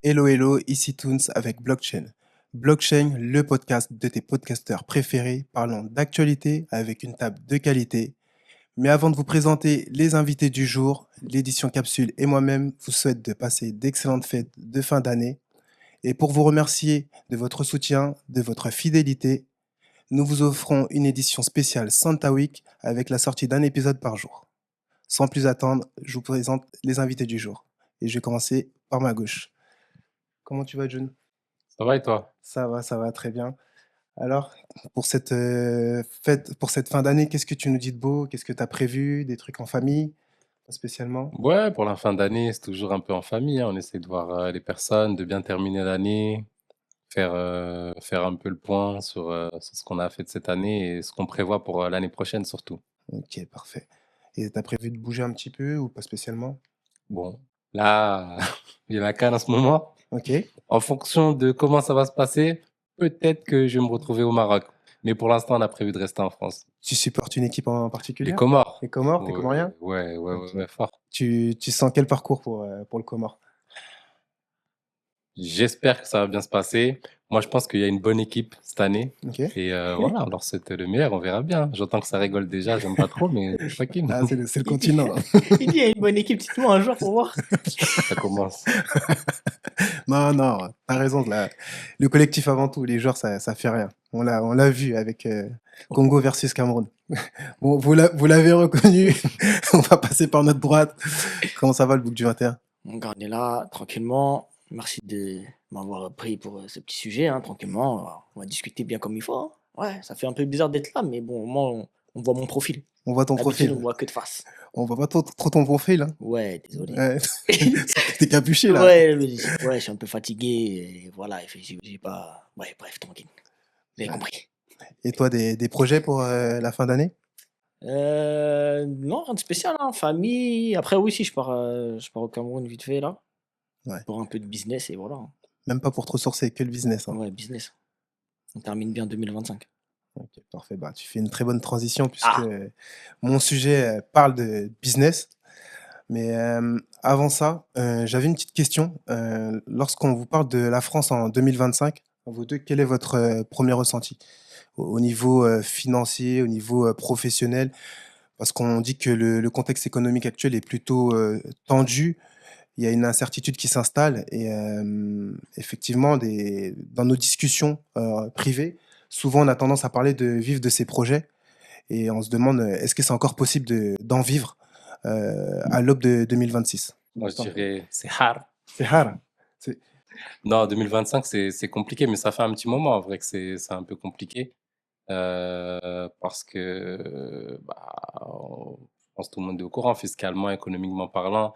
Hello, hello, ici Toons avec Blockchain. Blockchain, le podcast de tes podcasteurs préférés, parlant d'actualité avec une table de qualité. Mais avant de vous présenter les invités du jour, l'édition Capsule et moi-même vous souhaitent de passer d'excellentes fêtes de fin d'année. Et pour vous remercier de votre soutien, de votre fidélité, nous vous offrons une édition spéciale Santa Week avec la sortie d'un épisode par jour. Sans plus attendre, je vous présente les invités du jour. Et je vais commencer par ma gauche. Comment tu vas, June? Ça va et toi? Ça va très bien. Alors, pour cette fête, pour cette fin d'année, qu'est-ce que tu nous dis de beau? Qu'est-ce que tu as prévu? Des trucs en famille? Pas spécialement? Ouais, pour la fin d'année, c'est toujours un peu en famille, hein. On essaie de voir les personnes, de bien terminer l'année, faire un peu le point sur ce qu'on a fait de cette année et ce qu'on prévoit pour l'année prochaine surtout. Ok, parfait. Et tu as prévu de bouger un petit peu ou pas spécialement? Bon, là, il y a la CAN en ce moment. Ok. En fonction de comment ça va se passer, peut-être que je vais me retrouver au Maroc. Mais pour l'instant, on a prévu de rester en France. Tu supportes une équipe en Les particulier? Comores. Les Comores, t'es Ouais, Comorien? ouais, ouais, ouais, Ok. ouais, fort. Tu sens quel parcours pour le Comore? J'espère que ça va bien se passer. Moi, je pense qu'il y a une bonne équipe cette année. Ok. Et voilà, alors c'était le meilleur, on verra bien. J'entends que ça rigole déjà, j'aime pas trop, mais tranquille, Ah, c'est le Il continent. il dit, il y a une bonne équipe, dites-moi un jour pour voir. ça commence. Non, non, t'as raison. Le collectif avant tout, les joueurs, ça fait rien. On l'a vu avec Congo versus Cameroun. Bon, vous l'avez reconnu. On va passer par notre droite. Comment ça va le bouc du 21? On est là, tranquillement. Merci de m'avoir pris pour ce petit sujet, hein, tranquillement. On va discuter bien comme il faut, hein. Ouais, ça fait un peu bizarre d'être là, mais bon, au moins, on voit mon profil. On voit ton D'habitude, on profil. voit que de face. On voit pas trop ton profil, hein. Ouais, désolé. Ouais. T'es capuché là. Ouais, ouais, je suis un peu fatigué. Et voilà, j'ai pas. Ouais, bref, tranquille. Vous avez Ouais. compris. Et toi, des projets pour la fin d'année? Non, rien de spécial, hein, famille. Après, oui, si, je pars au Cameroun vite fait, là, Ouais. pour un peu de business, et voilà, hein. Même pas pour te ressourcer, que le business, hein. Ouais, business. On termine bien 2025. Ok, parfait. Bah, tu fais une très bonne transition puisque Ah! mon sujet parle de business. Mais avant ça, j'avais une petite question. Lorsqu'on vous parle de la France en 2025, vous deux, quel est votre premier ressenti au niveau financier, au niveau professionnel? Parce qu'on dit que le contexte économique actuel est plutôt tendu. Il y a une incertitude qui s'installe et effectivement, dans nos discussions privées, souvent on a tendance à parler de vivre de ses projets et on se demande est-ce que c'est encore possible d'en vivre à l'aube de 2026? Moi, je dirais, c'est hard. C'est rare. C'est Non, 2025, c'est compliqué, mais ça fait un petit moment en vrai que c'est un peu compliqué. Parce que, je pense que tout le monde est au courant, fiscalement, économiquement parlant,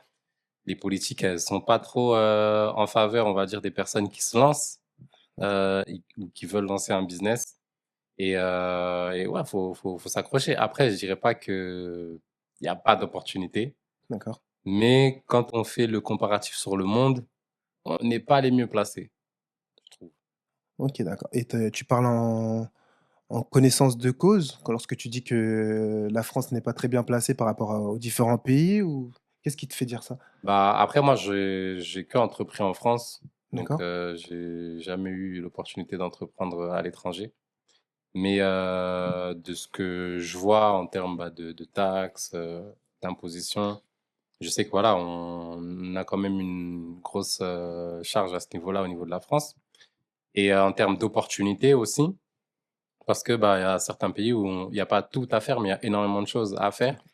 les politiques, elles sont pas trop en faveur, on va dire, des personnes qui se lancent ou qui veulent lancer un business. Et ouais, faut s'accrocher. Après, je dirais pas que il y a pas d'opportunité, d'accord. mais quand on fait le comparatif sur le monde, on n'est pas les mieux placés, je trouve. Ok, d'accord. Et tu parles en connaissance de cause lorsque tu dis que la France n'est pas très bien placée par rapport aux différents pays ou qu'est-ce qui te fait dire ça? Bah, après, moi, j'ai que entrepris en France, donc D'accord. j'ai jamais eu l'opportunité d'entreprendre à l'étranger. Mais de ce que je vois en termes de taxes, d'imposition, je sais que voilà, on a quand même une grosse charge à ce niveau-là, au niveau de la France. Et en termes d'opportunités aussi, parce que bah, il y a certains pays où il n'y a pas tout à faire, mais il y a énormément de choses à faire.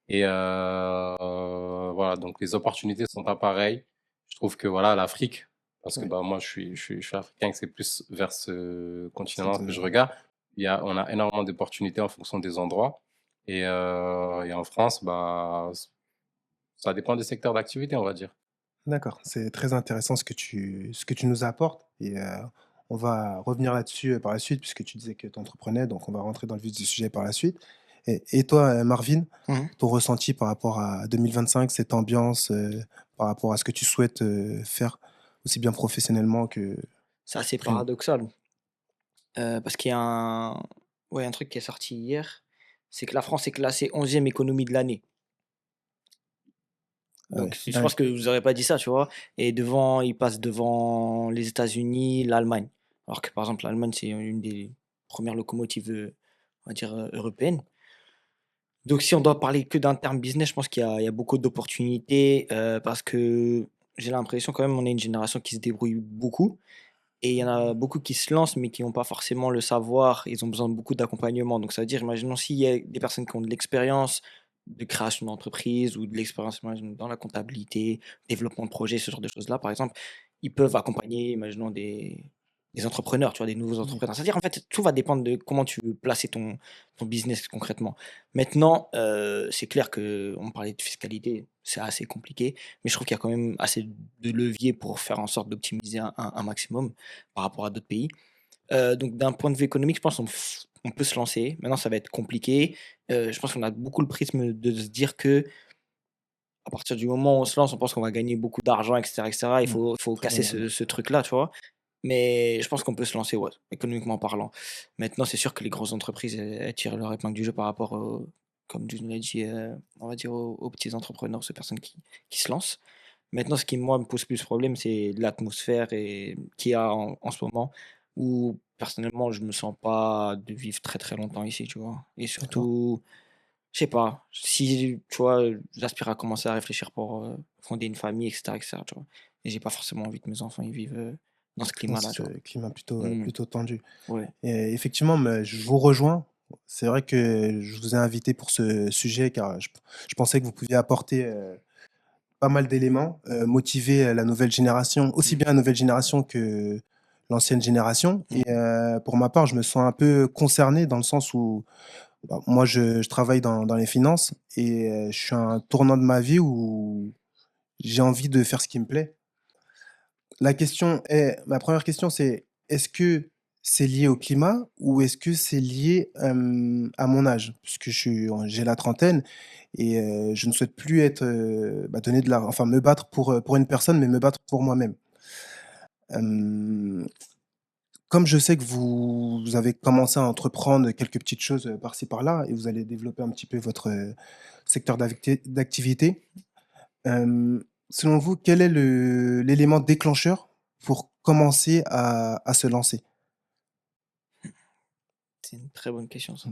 Et voilà, donc les opportunités sont pas pareilles. Je trouve que voilà, l'Afrique, parce que Ouais, bah, moi je suis africain, et que c'est plus vers ce cette continent que je zone-là. regarde. On a énormément d'opportunités en fonction des endroits. Et en France, bah, ça dépend des secteurs d'activité, on va dire. D'accord, c'est très intéressant ce que tu nous apportes et on va revenir là-dessus par la suite puisque tu disais que tu entreprenais, donc on va rentrer dans le vif du sujet par la suite. Et toi, Marvin, Mmh. ton ressenti par rapport à 2025, cette ambiance, par rapport à ce que tu souhaites faire, aussi bien professionnellement que C'est assez prime. paradoxal, parce qu'il y a un truc qui est sorti hier, c'est que la France est classée 11e économie de l'année. Donc Ouais, je pense dingue. que vous aurez pas dit ça, tu vois? Et devant il passe devant les États-Unis, l'Allemagne. Alors que par exemple l'Allemagne, c'est une des premières locomotives, on va dire, européennes. Donc si on doit parler que d'un terme business, je pense qu'il y a beaucoup d'opportunités, parce que j'ai l'impression quand même on est une génération qui se débrouille beaucoup et il y en a beaucoup qui se lancent, mais qui n'ont pas forcément le savoir. Ils ont besoin de beaucoup d'accompagnement. Donc ça veut dire, imaginons s'il y a des personnes qui ont de l'expérience de création d'entreprise ou de l'expérience, imagine, dans la comptabilité, développement de projet, ce genre de choses-là, par exemple, ils peuvent accompagner, imaginons, des entrepreneurs, tu vois, des nouveaux entrepreneurs. D'accord. C'est-à-dire, en fait, tout va dépendre de comment tu veux placer ton business concrètement. Maintenant, c'est clair que on parlait de fiscalité, c'est assez compliqué, mais je trouve qu'il y a quand même assez de leviers pour faire en sorte d'optimiser un maximum par rapport à d'autres pays. Donc d'un point de vue économique, je pense on peut se lancer. Maintenant, ça va être compliqué. Je pense qu'on a beaucoup le prisme de se dire que à partir du moment où on se lance, on pense qu'on va gagner beaucoup d'argent et cetera et cetera. Il Mmh. faut Très casser bonne ce remarque. ce truc-là, tu vois? Mais je pense qu'on peut se lancer, ouais, économiquement parlant. Maintenant, c'est sûr que les grosses entreprises, elles tirent leur épingle du jeu par rapport aux, comme tu l'as dit, on va dire aux petits entrepreneurs, ces personnes qui se lancent. Maintenant, ce qui, moi, me pose plus problème, c'est l'atmosphère qu'il y a en ce moment, où personnellement, je me sens pas de vivre très très longtemps ici, tu vois. Et D'accord. surtout, je sais pas, si, tu vois, j'aspire à commencer à réfléchir pour fonder une famille, et cetera, tu vois. Et j'ai pas forcément envie que mes enfants ils vivent dans ce Dans climat-là, tu ce vois. climat plutôt, Mm. plutôt tendu. Ouais. Et effectivement, mais je vous rejoins. C'est vrai que je vous ai invité pour ce sujet car je pensais que vous pouviez apporter, pas mal d'éléments, motiver, la nouvelle génération, aussi Mm. bien la nouvelle génération que l'ancienne génération et Mm. pour ma part, je me sens un peu concerné dans le sens où, bah, moi je travaille dans les finances et je suis à un tournant de ma vie où j'ai envie de faire ce qui me plaît. Ma première question c'est, est-ce que c'est lié au climat ou est-ce que c'est lié, à mon âge? Puisque j'ai la trentaine et je ne souhaite plus être, bah, donner de la enfin me battre pour une personne, mais me battre pour moi-même. Hem, Comme je sais que vous avez commencé à entreprendre quelques petites choses, par-ci par-là et vous allez développer un petit peu votre, secteur d'activité. Selon vous, quel est l'élément déclencheur pour commencer à se lancer? C'est une très bonne question, ça.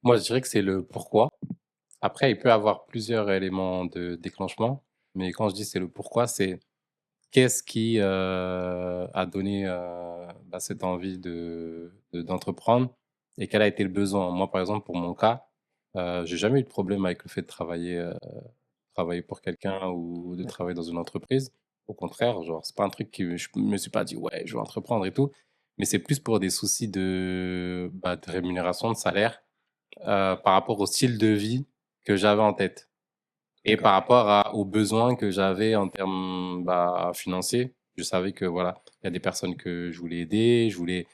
Moi, je dirais que c'est le pourquoi. Après, il peut y avoir plusieurs éléments de déclenchement, mais quand je dis c'est le pourquoi, c'est qu'est-ce qui, a donné, bah, cette envie d'entreprendre et quel a été le besoin? Moi, par exemple, pour mon cas, j'ai jamais eu de problème avec le fait de travailler pour quelqu'un ou de D'accord, travailler dans une entreprise. Au contraire, genre, c'est pas un truc que je me suis pas dit: «Ouais, je vais entreprendre et tout», mais c'est plus pour des soucis bah, de rémunération, de salaire, par rapport au style de vie que j'avais en tête et d'accord, par rapport aux besoins que j'avais en termes, bah, financiers. Je savais que, voilà, il y a des personnes que je voulais aider, je voulais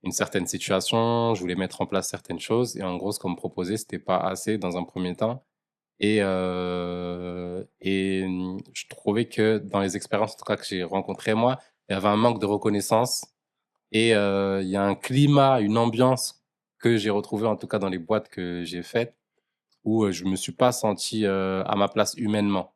une certaine situation, je voulais mettre en place certaines choses et en gros, ce qu'on me proposait, c'était pas assez dans un premier temps je trouvais que dans les expériences, en tout cas, que j'ai rencontrées moi, il y avait un manque de reconnaissance il y a un climat, une ambiance que j'ai retrouvé en tout cas dans les boîtes que j'ai faites où, je me suis pas senti, à ma place humainement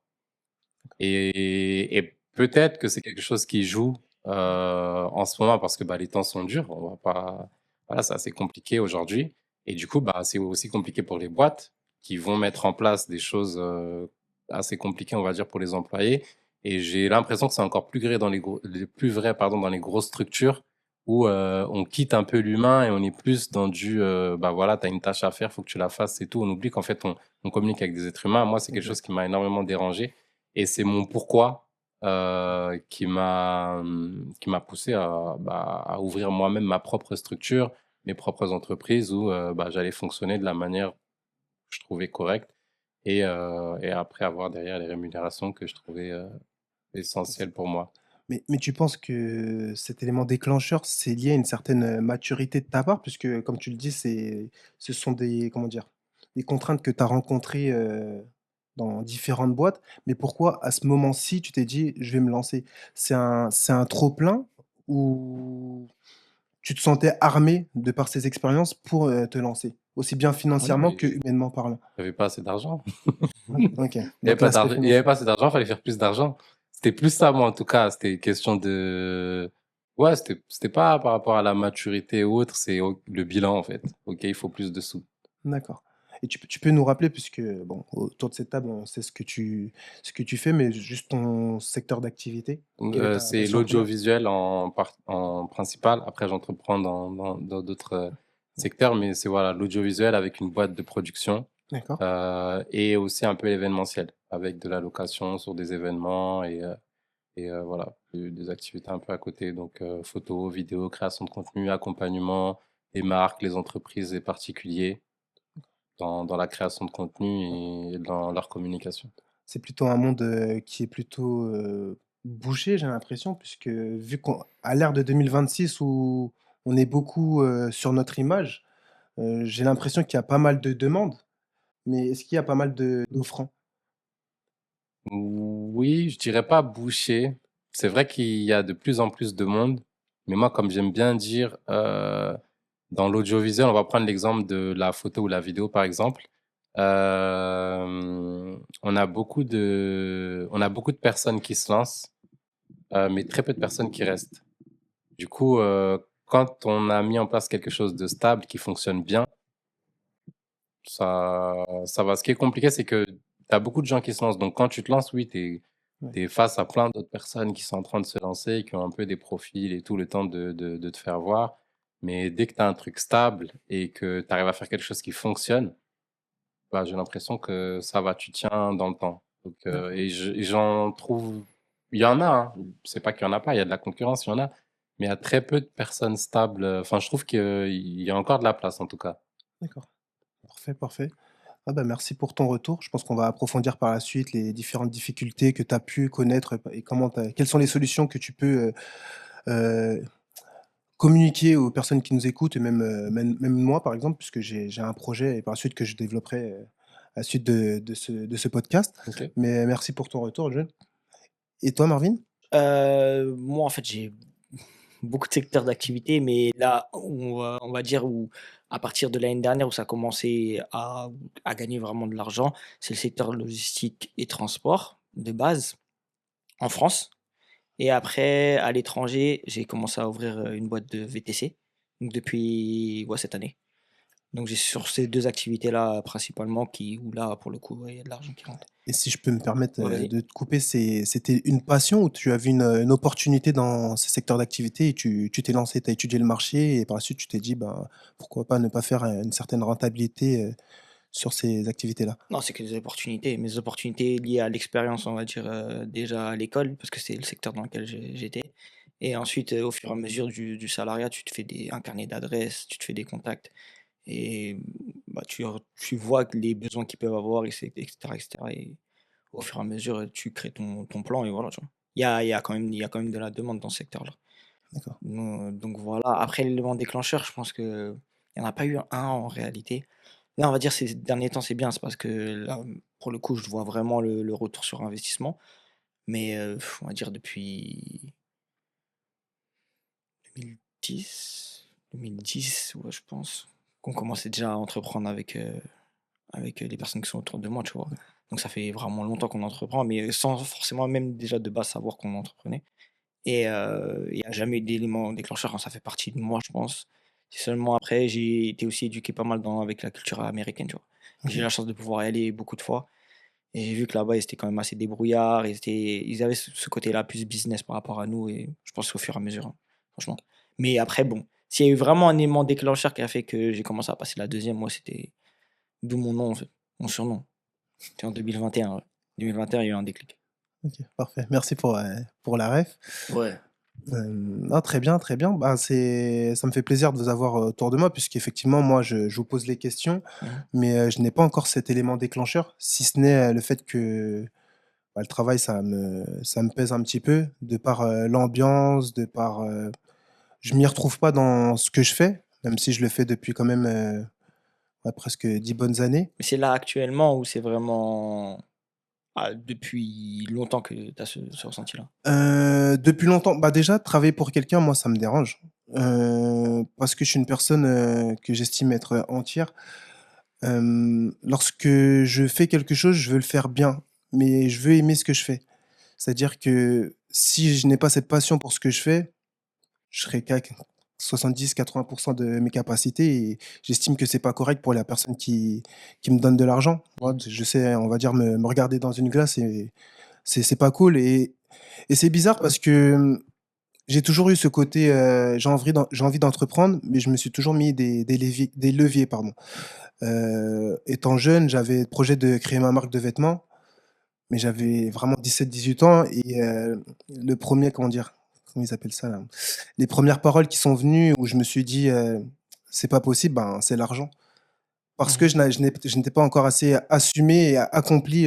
et peut-être que c'est quelque chose qui joue, en ce moment parce que, bah, les temps sont durs, on va pas voilà, c'est assez compliqué aujourd'hui et du coup, bah, c'est aussi compliqué pour les boîtes qui vont mettre en place des choses, assez compliquées, on va dire, pour les employés et j'ai l'impression que c'est encore plus vrai, pardon, dans les grosses structures où, on quitte un peu l'humain et on est plus dans bah, voilà, tu as une tâche à faire, faut que tu la fasses, c'est tout. On oublie qu'en fait, on communique avec des êtres humains. Moi, c'est quelque chose qui exact. m'a énormément dérangé et c'est mon pourquoi, qui m'a poussé bah, à ouvrir moi-même ma propre structure, mes propres entreprises où, bah, j'allais fonctionner de la manière que je trouvais correcte et après avoir derrière les rémunérations que je trouvais, essentielles pour moi. Mais tu penses que cet élément déclencheur, c'est lié à une certaine, maturité de ta part? Puisque comme tu le dis, ce sont des comment dire? Des contraintes que tu as rencontrées, dans différentes boîtes. Mais pourquoi à ce moment-ci, tu t'es dit: «Je vais me lancer»? C'est un trop plein ou tu te sentais armé de par ces expériences pour, te lancer? Aussi bien Ah non, financièrement que humainement parlant? j'avais pas assez d'argent. OK, Il y avait donc pas l'aspect d'argent, il y avait financier. pas assez d'argent, fallait faire plus d'argent. C'était plus ça, moi, en tout cas. C'était une question de, ouais, c'était pas par rapport à la maturité ou autre, c'est le bilan, en fait. OK, il faut plus de sous. D'accord, et tu peux nous rappeler puisque bon, autour de cette table, on sait ce que tu fais, mais juste ton secteur d'activité? Quelle est ta C'est mission première? l'audiovisuel en principal. Après, j'entreprends dans d'autres secteurs, mais c'est voilà, l'audiovisuel avec une boîte de production. D'accord, Et aussi un peu événementiel, avec de la location sur des événements voilà, des activités un peu à côté. Donc, photos, vidéos, création de contenu, accompagnement des marques, les entreprises et particuliers dans la création de contenu et dans leur communication. c'est plutôt un monde, qui est plutôt, bouché, j'ai l'impression, puisque vu qu'à l'ère de 2026 où on est beaucoup, sur notre image, j'ai l'impression qu'il y a pas mal de demandes, mais est-ce qu'il y a pas mal d'offrants? Oui, je dirais pas bouché. C'est vrai qu'il y a de plus en plus de monde, mais moi, comme j'aime bien dire, dans l'audiovisuel, on va prendre l'exemple de la photo ou la vidéo, par exemple. On a beaucoup de personnes qui se lancent, mais très peu de personnes qui restent. Du coup, quand on a mis en place quelque chose de stable qui fonctionne bien, ça va. Ce qui est compliqué, c'est que tu as beaucoup de gens qui se lancent. Donc, quand tu te lances, oui, tu Ouais, es face à plein d'autres personnes qui sont en train de se lancer, qui ont un peu des profils et tout le temps de te faire voir. Mais dès que tu as un truc stable et que tu arrives à faire quelque chose qui fonctionne, bah, j'ai l'impression que ça va, tu tiens dans le temps. Donc, d'accord. et j'en trouve, il y en a, hein. C'est pas qu'il y en a pas, il y a de la concurrence, il y en a, mais il y a très peu de personnes stables. Enfin, je trouve qu'il y a encore de la place, en tout cas. D'accord. Parfait, parfait. Ah bah, merci pour ton retour. Je pense qu'on va approfondir par la suite les différentes difficultés que tu as pu connaître et comment quelles sont les solutions que tu peux, heu, communiquer aux personnes qui nous écoutent et même moi, par exemple, puisque j'ai un projet et par la suite que je développerai, à la suite de ce podcast. OK. Mais merci pour ton retour, John. Et toi, Marvin? Moi, en fait, j'ai beaucoup de secteurs d'activité, mais là, on va dire où à partir de l'année dernière où ça a commencé à gagner vraiment de l'argent, c'est le secteur logistique et transport de base en France. Et après, à l'étranger, j'ai commencé à ouvrir, une boîte de VTC, donc depuis, ouais, cette année. Donc j'ai sur ces 2 activités-là principalement où là, pour le coup, ouais, il y a de l'argent qui rentre. Et si je peux me permettre, Ouais, vas-y. de te couper, c'était une passion ou tu as vu une opportunité dans ces secteurs d'activité et tu t'es lancé, tu as étudié le marché et par la suite tu t'es dit: «Ben, pourquoi pas ne pas faire, une certaine rentabilité, sur ces activités-là?» Non, c'est que des opportunités, mes opportunités liées à l'expérience, on va dire, déjà à l'école, parce que c'est le secteur dans lequel j'étais et ensuite, au fur et à mesure du salariat, tu te fais un carnet d'adresses, tu te fais des contacts et bah, tu vois que les besoins qu'ils peuvent avoir et cetera et au fur et à mesure, tu crées ton plan et voilà, tu vois? Il y a quand même de la demande dans ce secteur-là. D'accord. Donc voilà. Après l'élément déclencheur, je pense qu'il y en a pas eu un en réalité. Là, on va dire ces derniers temps, c'est bien, c'est parce que là, pour le coup, je vois vraiment le retour sur investissement. Mais, on va dire depuis 2010, ouais, je pense, qu'on commençait déjà à entreprendre avec les personnes qui sont autour de moi, tu vois? Donc ça fait vraiment longtemps qu'on entreprend, mais sans forcément même déjà de base savoir qu'on entreprenait. Et il y a jamais eu d'élément déclencheur, hein, ça fait partie de moi, je pense. C'est seulement après, j'ai été aussi éduqué pas mal avec la culture américaine, tu vois? J'ai eu OK. la chance de pouvoir y aller beaucoup de fois et j'ai vu que là-bas, ils étaient quand même assez débrouillards, ils avaient ce côté-là plus business par rapport à nous et je pense qu'au fur et à mesure, hein, franchement. Mais après bon, s'il y a eu vraiment un élément déclencheur qui a fait que j'ai commencé à passer la deuxième, moi, c'était d'où mon nom, en fait, mon surnom. C'était en 2021, ouais. 2021, il y a eu un déclic. OK, parfait. Merci pour la ref. Ouais. Non, très bien, très bien. Bah, ça me fait plaisir de vous avoir, autour de moi puisqu'effectivement, moi, je vous pose les questions, Mmh. mais je n'ai pas encore cet élément déclencheur, si ce n'est, le fait que, bah, le travail, ça me pèse un petit peu de par, l'ambiance, de par, je m'y retrouve pas dans ce que je fais, même si je le fais depuis quand même, ouais, presque 10 bonnes années. Mais c'est là actuellement ou c'est vraiment depuis longtemps que tu as ce ressenti-là? Depuis longtemps, bah, déjà travailler pour quelqu'un, moi, ça me dérange. parce que je suis une personne, que j'estime être entière. Lorsque je fais quelque chose, je veux le faire bien, mais je veux aimer ce que je fais. C'est-à-dire que si je n'ai pas cette passion pour ce que je fais, je serais qu'à 70-80 de mes capacités et j'estime que c'est pas correct pour la personne qui me donne de l'argent. Moi, Mmh. je sais, on va dire, me regarder dans une glace et c'est pas cool et c'est bizarre parce que, j'ai toujours eu ce côté, j'ai envie d'entreprendre, mais je me suis toujours mis des leviers, pardon. Étant jeune, j'avais le projet de créer ma marque de vêtements, mais j'avais vraiment 17-18 ans et le premier comment dire? Comment ils appellent ça là? Les premières paroles qui sont venues où je me suis dit, «C'est pas possible», ben, c'est l'argent. Parce que Mmh. je n'étais pas encore assez assumé et accompli,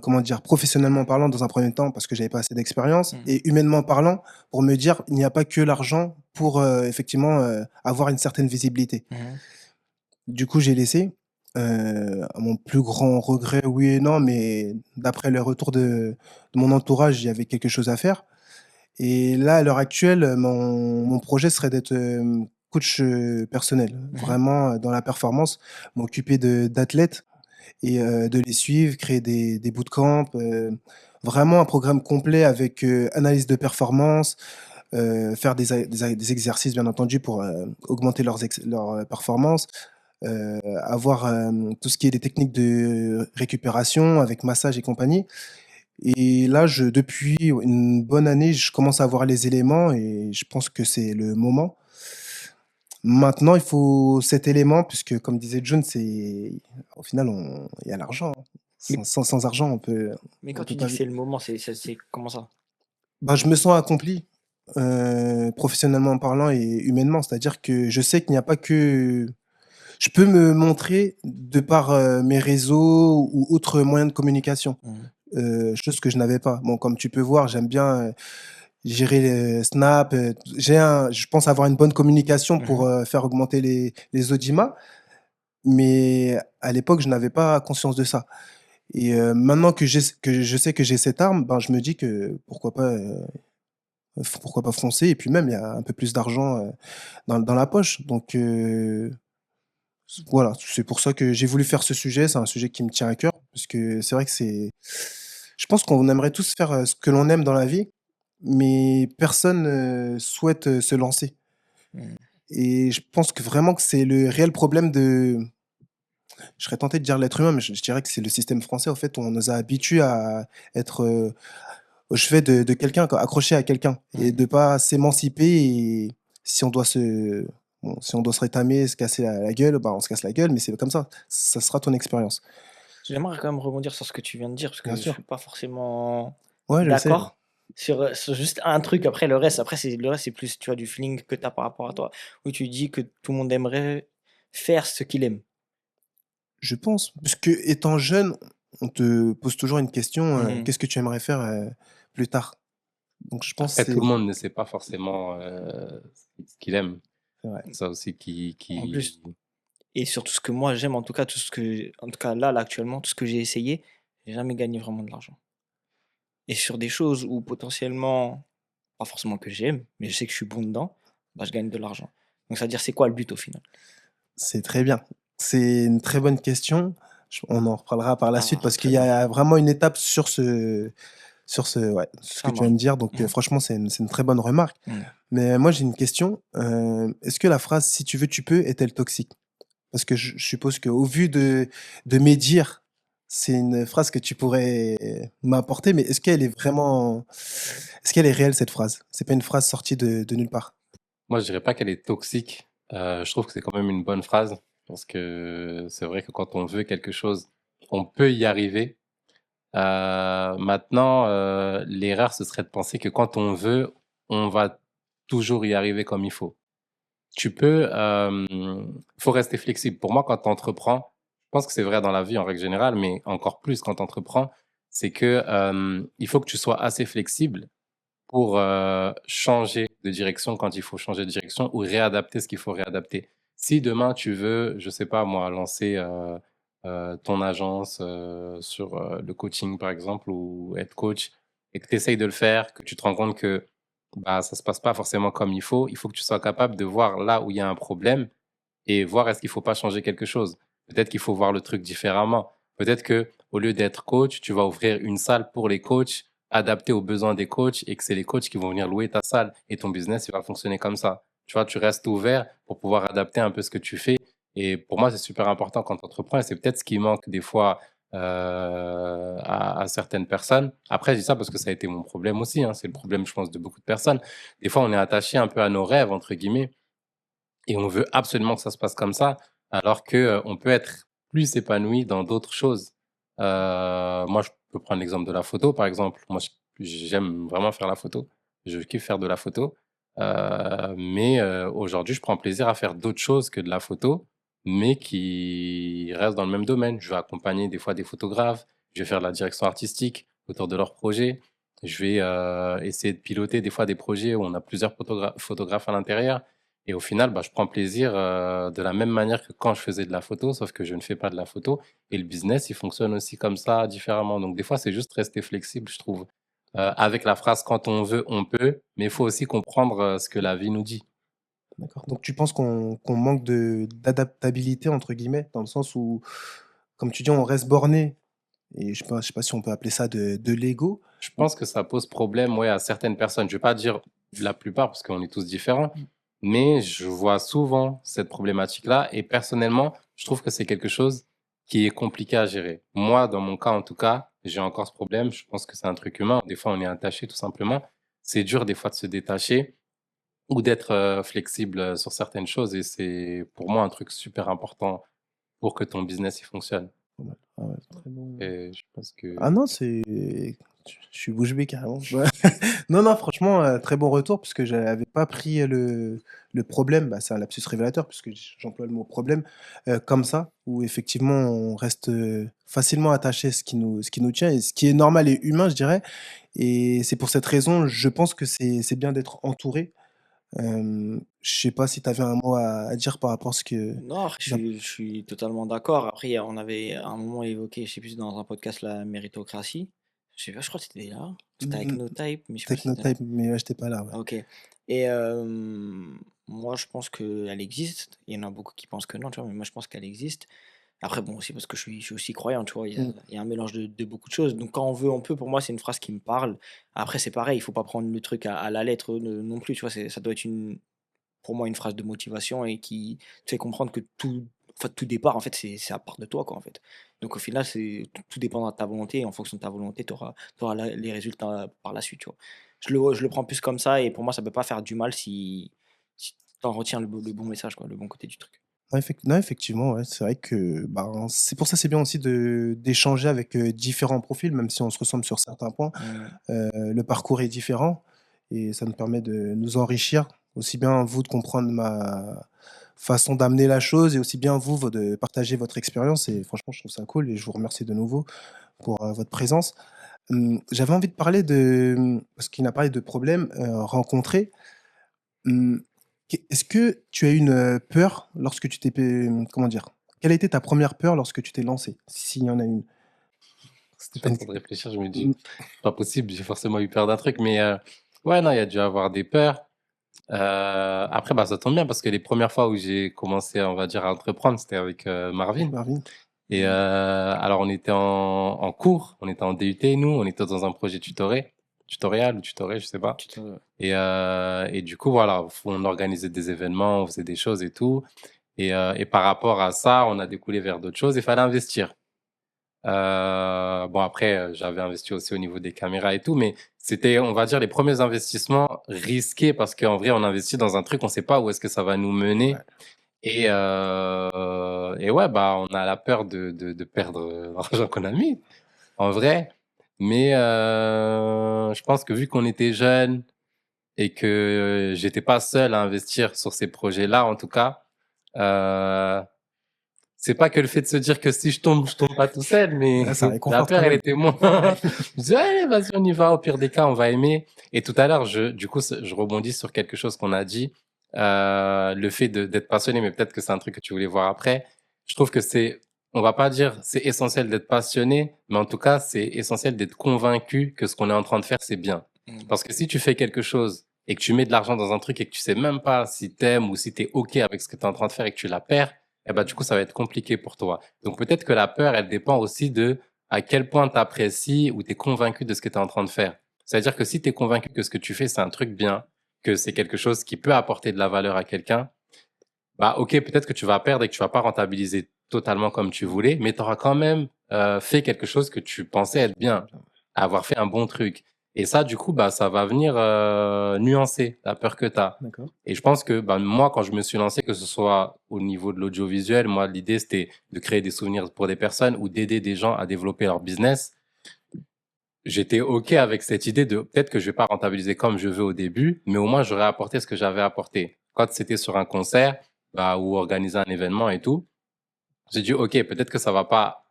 comment dire? Professionnellement parlant dans un premier temps parce que j'avais pas assez d'expérience Mmh. et humainement parlant pour me dire: «Il n'y a pas que l'argent pour, effectivement, avoir une certaine visibilité». Mmh. Du coup, j'ai laissé, à mon plus grand regret, oui et non, mais d'après les retours de mon entourage, il y avait quelque chose à faire et là, à l'heure actuelle, mon projet serait d'être, coach, personnel. Mmh. Vraiment, dans la performance, m'occuper d'athlètes et de les suivre, créer des bootcamps, vraiment un programme complet avec, analyse de performance, faire des exercices bien entendu pour, augmenter leurs performances, avoir, tout ce qui est des techniques de récupération avec massage et compagnie et là, depuis une bonne année, je commence à avoir les éléments et je pense que c'est le moment. Maintenant, il faut cet élément puisque comme disait Jun, c'est au final, il y a l'argent, hein. Mais Sans argent, mais on quand peut tu dis pas que vi c'est le moment, c'est comment ça? bah, je me sens accompli, professionnellement parlant et humainement. C'est-à-dire que je sais qu'il n'y a pas que je peux me montrer de par, mes réseaux ou autres moyens de communication, Mmh. chose que je n'avais pas. Bon, comme tu peux voir, j'aime bien, gérer les Snap, je pense avoir une bonne communication Mmh. pour, faire augmenter les audimat, mais à l'époque, je n'avais pas conscience de ça et maintenant que je sais que j'ai cette arme, ben, je me dis que pourquoi pas foncer et puis même il y a un peu plus d'argent, dans la poche donc voilà, c'est pour ça que j'ai voulu faire ce sujet. C'est un sujet qui me tient à cœur parce que c'est vrai que c'est je pense qu'on aimerait tous faire, ce que l'on aime dans la vie, mais personne, souhaite, se lancer Mmh. et je pense que vraiment que c'est le réel problème je serais tenté de dire l'être humain, mais je dirais que c'est le système français, en fait, on nous a habitués à être, au chevet de quelqu'un, quoi, accroché à quelqu'un et Mmh. de pas s'émanciper et si on doit se si on doit se rétamer, se casser la gueule, bah, on se casse la gueule, mais c'est comme ça. Ça sera ton expérience. J'aimerais quand même rebondir sur ce que tu viens de dire parce Bien que je sûr. suis pas forcément Ouais, je le sais. d'accord sur juste un truc. Après le reste, c'est plus, tu vois, du feeling que tu as par rapport à toi. Où tu dis que tout le monde aimerait faire ce qu'il aime. Je pense, puisque étant jeune, on te pose toujours une question, Mmh. «Qu'est-ce que tu aimerais faire, plus tard?» Donc je pense que Après, tout le c'est monde ne sait pas forcément ce qu'il aime. c'est vrai. C'est ça aussi En qui... plus et surtout ce que moi j'aime, en tout cas là actuellement, tout ce que j'ai essayé, j'ai jamais gagné vraiment de l'argent et sur des choses où potentiellement, pas forcément que j'aime, mais je sais que je suis bon dedans, bah, je gagne de l'argent. Donc ça veut dire c'est quoi le but au final? C'est très bien. C'est une très bonne question. On en reparlera par la suite Ah, parce qu'il très y bien, a vraiment une étape sur ce, ouais, ce que ça tu viens de marche. dire. Donc, Mmh. franchement, c'est une très bonne remarque. Mmh. Mais moi, j'ai une question. Est-ce que la phrase «si tu veux, tu peux» est-elle toxique? Parce que je suppose qu'au vu de mes dires, c'est une phrase que tu pourrais m'apporter, mais est-ce qu'elle est réelle cette phrase? C'est pas une phrase sortie de nulle part? Moi, je dirais pas qu'elle est toxique. Je trouve que c'est quand même une bonne phrase parce que c'est vrai que quand on veut quelque chose, on peut y arriver. Maintenant, l'erreur, ce serait de penser que quand on veut, on va toujours y arriver comme il faut. Tu peux, faut rester flexible. Pour moi, quand tu entreprends, je pense que c'est vrai dans la vie en règle générale, mais encore plus quand tu entreprends, c'est que il faut que tu sois assez flexible pour changer de direction quand il faut changer de direction ou réadapter ce qu'il faut réadapter. Si demain tu veux, je sais pas moi, lancer ton agence sur le coaching par exemple ou être coach et que tu essayes de le faire, que tu te rends compte que bah, ça se passe pas forcément comme il faut. Il faut que tu sois capable de voir là où il y a un problème et voir est-ce qu'il faut pas changer quelque chose. Peut-être qu'il faut voir le truc différemment. Peut-être que au lieu d'être coach, tu vas ouvrir une salle pour les coachs, adaptée aux besoins des coachs et que c'est les coachs qui vont venir louer ta salle et ton business, il va fonctionner comme ça. Tu vois, tu restes ouvert pour pouvoir adapter un peu ce que tu fais. Et pour moi, c'est super important quand tu entreprends et c'est peut-être ce qui manque des fois à certaines personnes. Après, je dis ça parce que ça a été mon problème aussi, hein. C'est le problème, je pense, de beaucoup de personnes. Des fois, on est attaché un peu à nos rêves, entre guillemets, et on veut absolument que ça se passe comme ça, alors que on peut être plus épanoui dans d'autres choses. Moi, je peux prendre l'exemple de la photo, par exemple. Moi, j'aime vraiment faire la photo. Je kiffe faire de la photo. Mais aujourd'hui, je prends plaisir à faire d'autres choses que de la photo, mais qui restent dans le même domaine. Je vais accompagner des fois des photographes, je vais faire de la direction artistique autour de leurs projets. Je vais essayer de piloter des fois des projets où on a plusieurs photographes à l'intérieur. Et au final, bah, je prends plaisir de la même manière que quand je faisais de la photo, sauf que je ne fais pas de la photo. Et le business, il fonctionne aussi comme ça, différemment. Donc des fois, c'est juste rester flexible, je trouve. Avec la phrase quand on veut, on peut, mais il faut aussi comprendre ce que la vie nous dit. D'accord. Donc tu penses qu'on manque d'adaptabilité entre guillemets, dans le sens où, comme tu dis, on reste borné et je sais pas si on peut appeler ça de l'ego? Je pense que ça pose problème, ouais, à certaines personnes. Je vais pas dire la plupart parce qu'on est tous différents, mais je vois souvent cette problématique-là et personnellement, je trouve que c'est quelque chose qui est compliqué à gérer. Moi, dans mon cas, en tout cas, j'ai encore ce problème. Je pense que c'est un truc humain. Des fois, on est attaché tout simplement. C'est dur des fois de se détacher ou d'être flexible sur certaines choses et c'est pour moi un truc super important pour que ton business il fonctionne. Pas mal. Ah ouais, très bon. Et je pense Ah que non, je suis bouche bée carrément. Ouais. Non, non, franchement, très bon retour puisque j'avais pas pris le problème, bah, c'est un lapsus révélateur puisque j'emploie le mot problème, comme ça, où effectivement on reste, facilement attaché à ce qui nous tient et ce qui est normal et humain, je dirais, et c'est pour cette raison, je pense que c'est bien d'être entouré. Je sais pas si tu avais un mot à dire par rapport à ce que Non, après, tu as je suis totalement d'accord. Après, on avait à un moment évoqué, je sais plus, dans un podcast, la méritocratie. Je sais pas, je crois que c'était là. C'était avec mmh, NoType, mais je sais pas si c'était là. Technotype, mais ouais, j'étais pas là, ouais. OK. Et moi, je pense qu'elle existe. Il y en a beaucoup qui pensent que non, tu vois, mais moi, je pense qu'elle existe. Après, bon, aussi parce que je suis aussi croyant, tu vois, Mmh. il y a un mélange de beaucoup de choses. Donc, quand on veut, on peut, pour moi, c'est une phrase qui me parle. Après, c'est pareil, il faut pas prendre le truc à la lettre non plus, tu vois, ça doit être pour moi, une phrase de motivation et qui te fait comprendre que tout départ, en fait, c'est à part de toi, quoi, en fait. Donc, au final, tout dépendra de ta volonté et en fonction de ta volonté, tu auras les résultats par la suite, tu vois. Je le prends plus comme ça et pour moi, ça peut pas faire du mal si tu en retiens le bon message, quoi, le bon côté du truc. Ouais, non, effectivement, ouais, c'est vrai que, ben, c'est pour ça, c'est bien aussi d'échanger avec, différents profils, même si on se ressemble sur certains points. Mmh. Le parcours est différent et ça nous permet de nous enrichir, aussi bien vous de comprendre ma façon d'amener la chose et aussi bien vous de partager votre expérience et franchement, je trouve ça cool et je vous remercie de nouveau pour, votre présence. J'avais envie de parler parce qu'il a parlé de problèmes, rencontrés. Mmh, est-ce que tu as eu une, peur lorsque tu t'es comment dire? Quelle a été ta première peur lorsque tu t'es lancé? S'il y en a une? je suis Tu en une train de réfléchir, je me dis, mmh, pas possible, j'ai forcément eu peur d'un truc, mais ouais, non, il y a dû avoir des peurs. Après, bah, ça tombe bien parce que les premières fois où j'ai commencé, on va dire, à entreprendre, c'était avec avec Marvin. Marvin? Et alors, on était en cours, on était en DUT, nous, on était dans un projet tutoriel ou tutoré, je sais pas. Et du coup, voilà, on organisait des événements, on faisait des choses et tout. Et par rapport à ça, on a découlé vers d'autres choses. Il fallait investir. Bon, après, j'avais investi aussi au niveau des caméras et tout, mais c'était, on va dire, les premiers investissements risqués parce qu'en vrai, on investit dans un truc, on sait pas où est-ce que ça va nous mener. Ouais. Et ouais, bah, on a la peur de perdre l'argent qu'on a mis, en vrai. Mais je pense que vu qu'on était jeunes et que j'étais pas seul à investir sur ces projets-là, en tout cas, euh, c'est pas que le fait de se dire que si je tombe pas tout seul, mais Ouais, ça la réconforte peur, quand elle même. était moins. Je dis, allez, vas-y, on y va. Au pire des cas, on va aimer. Et tout à l'heure, du coup, je rebondis sur quelque chose qu'on a dit. Le fait d'être passionné, mais peut-être que c'est un truc que tu voulais voir après. Je trouve que on va pas dire c'est essentiel d'être passionné, mais en tout cas, c'est essentiel d'être convaincu que ce qu'on est en train de faire, c'est bien. Mmh. Parce que si tu fais quelque chose et que tu mets de l'argent dans un truc et que tu sais même pas si t'aimes ou si t'es OK avec ce que tu es en train de faire et que tu la perds, eh ben, du coup, ça va être compliqué pour toi. Donc, peut-être que la peur, elle dépend aussi de à quel point tu apprécies ou tu es convaincu de ce que tu es en train de faire. C'est-à-dire que si tu es convaincu que ce que tu fais, c'est un truc bien, que c'est quelque chose qui peut apporter de la valeur à quelqu'un, bah, OK, peut-être que tu vas perdre et que tu vas pas rentabiliser totalement comme tu voulais, mais tu auras quand même fait quelque chose que tu pensais être bien, avoir fait un bon truc. Et ça, du coup, bah, ça va venir nuancer la peur que tu as. D'accord. Et je pense que bah, moi, quand je me suis lancé, que ce soit au niveau de l'audiovisuel, moi, l'idée, c'était de créer des souvenirs pour des personnes ou d'aider des gens à développer leur business. J'étais OK avec cette idée de peut-être que je vais pas rentabiliser comme je veux au début, mais au moins, j'aurais apporté ce que j'avais apporté. Quand c'était sur un concert, bah, ou organiser un événement et tout, j'ai dit, OK, peut-être que ça va pas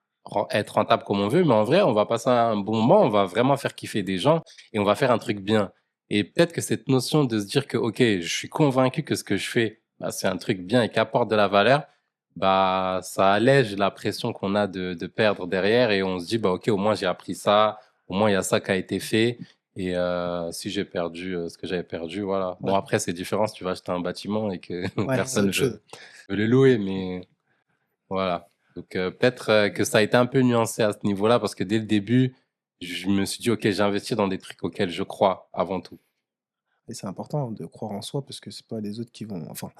être rentable comme on veut, mais en vrai, on va passer un bon moment, on va vraiment faire kiffer des gens et on va faire un truc bien. Et peut-être que cette notion de se dire que, OK, je suis convaincu que ce que je fais, bah, c'est un truc bien et qui apporte de la valeur, bah, ça allège la pression qu'on a de perdre derrière et on se dit, bah, OK, au moins j'ai appris ça, au moins il y a ça qui a été fait. Et si j'ai perdu ce que j'avais perdu, voilà. Bon, Ouais, après, c'est différent si tu vas acheter un bâtiment et que ouais, c'est personne autre chose. veut le louer, mais voilà. Donc peut-être que ça a été un peu nuancé à ce niveau-là parce que dès le début, je me suis dit, OK, j'ai investi dans des trucs auxquels je crois avant tout. Et c'est important de croire en soi parce que c'est pas les autres qui vont, enfin,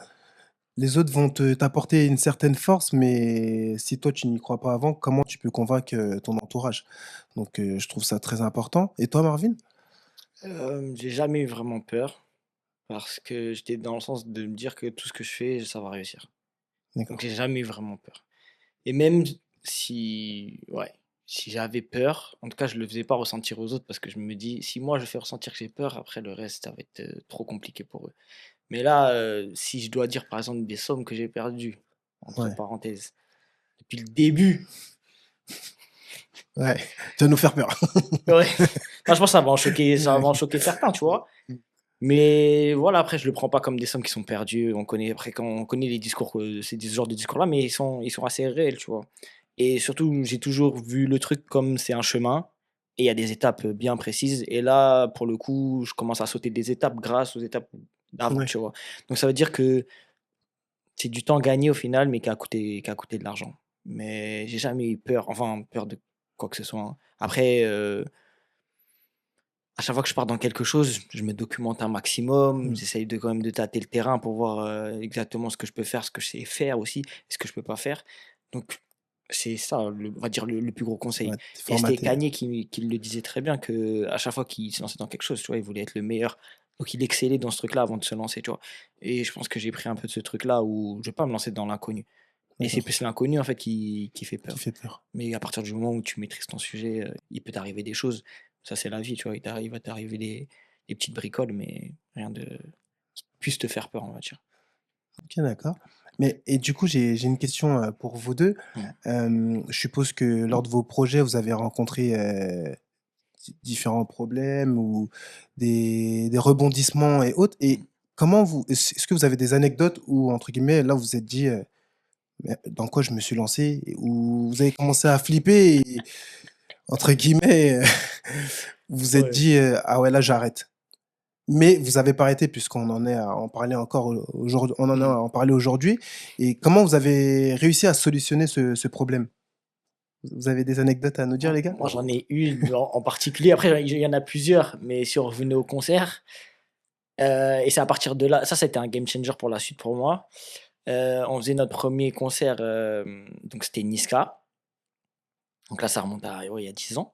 les autres vont t'apporter une certaine force, mais si toi tu n'y crois pas avant, comment tu peux convaincre ton entourage? Donc, je trouve ça très important. Et toi, Marvin? J'ai jamais eu vraiment peur parce que j'étais dans le sens de me dire que tout ce que je fais, ça va réussir. Donc D'accord. j'ai jamais eu vraiment peur. Et même si ouais, si j'avais peur, en tout cas, je le faisais pas ressentir aux autres parce que je me dis: «Si moi je fais ressentir que j'ai peur, après le reste, ça va être, trop compliqué pour eux». Mais là, si je dois dire par exemple des sommes que j'ai perdues, entre Ouais, parenthèses, depuis le début, ouais, tu vas nous faire peur. ouais, non, je pense que ça va en choquer certains, tu vois? Mais voilà, après je le prends pas comme des sommes qui sont perdues. On connaît après quand on connaît les discours, c'est ce genre de discours-là, mais ils sont assez réels, tu vois? Et surtout, j'ai toujours vu le truc comme c'est un chemin et il y a des étapes, bien précises et là, pour le coup, je commence à sauter des étapes grâce aux étapes d'avant, Ouais, tu vois? Donc ça veut dire que c'est du temps gagné au final, mais qui a coûté de l'argent. Mais j'ai jamais eu peur, enfin peur de quoi que ce soit, hein. Après, à chaque fois que je pars dans quelque chose, je me documente un maximum, mmh, j'essaye de quand même de tâter le terrain pour voir, exactement ce que je peux faire, ce que je sais faire aussi et ce que je peux pas faire. Donc c'est ça on va dire le plus gros conseil ouais, tu et c'était formaté. Kanye qui le disait très bien que à chaque fois qu'il se lançait dans quelque chose, tu vois, il voulait être le meilleur. Donc il excellait dans ce truc-là avant de se lancer, tu vois? Et je pense que j'ai pris un peu de ce truc-là où je vais pas me lancer dans l'inconnu et c'est D'accord, plus l'inconnu, en fait, qui fait qui peur. fait peur. Mais à partir du moment où tu maîtrises ton sujet, il peut t'arriver des choses. Ça, c'est la vie, tu vois? Il va t'arriver des petites bricoles, mais rien de qui puisse te faire peur, on va dire. OK, d'accord. Mais et du coup, j'ai une question, pour vous 2. Mmh. Je suppose que lors de vos projets, vous avez rencontré, différents problèmes ou des rebondissements et autres et Mmh. comment vous est-ce que vous avez des anecdotes où entre guillemets, là, vous vous êtes dit, «Mais dans quoi je me suis lancé?» et où vous avez commencé à flipper et entre guillemets, vous vous êtes Ouais. dit, «Ah ouais, là, j'arrête». Mais vous avez pas arrêté puisqu'on en est à en parler encore on en est Mmh. à en parler aujourd'hui et comment vous avez réussi à solutionner ce problème? Vous avez des anecdotes à nous dire, les gars? Moi, j'en ai une en particulier. Après, il y en a plusieurs, mais si on revenait au concert, et c'est à partir de là ça, c'était un game changer pour la suite pour moi. On faisait notre premier concert, donc c'était Niska. Donc là, ça remonte à, ouais, il y a 10 ans.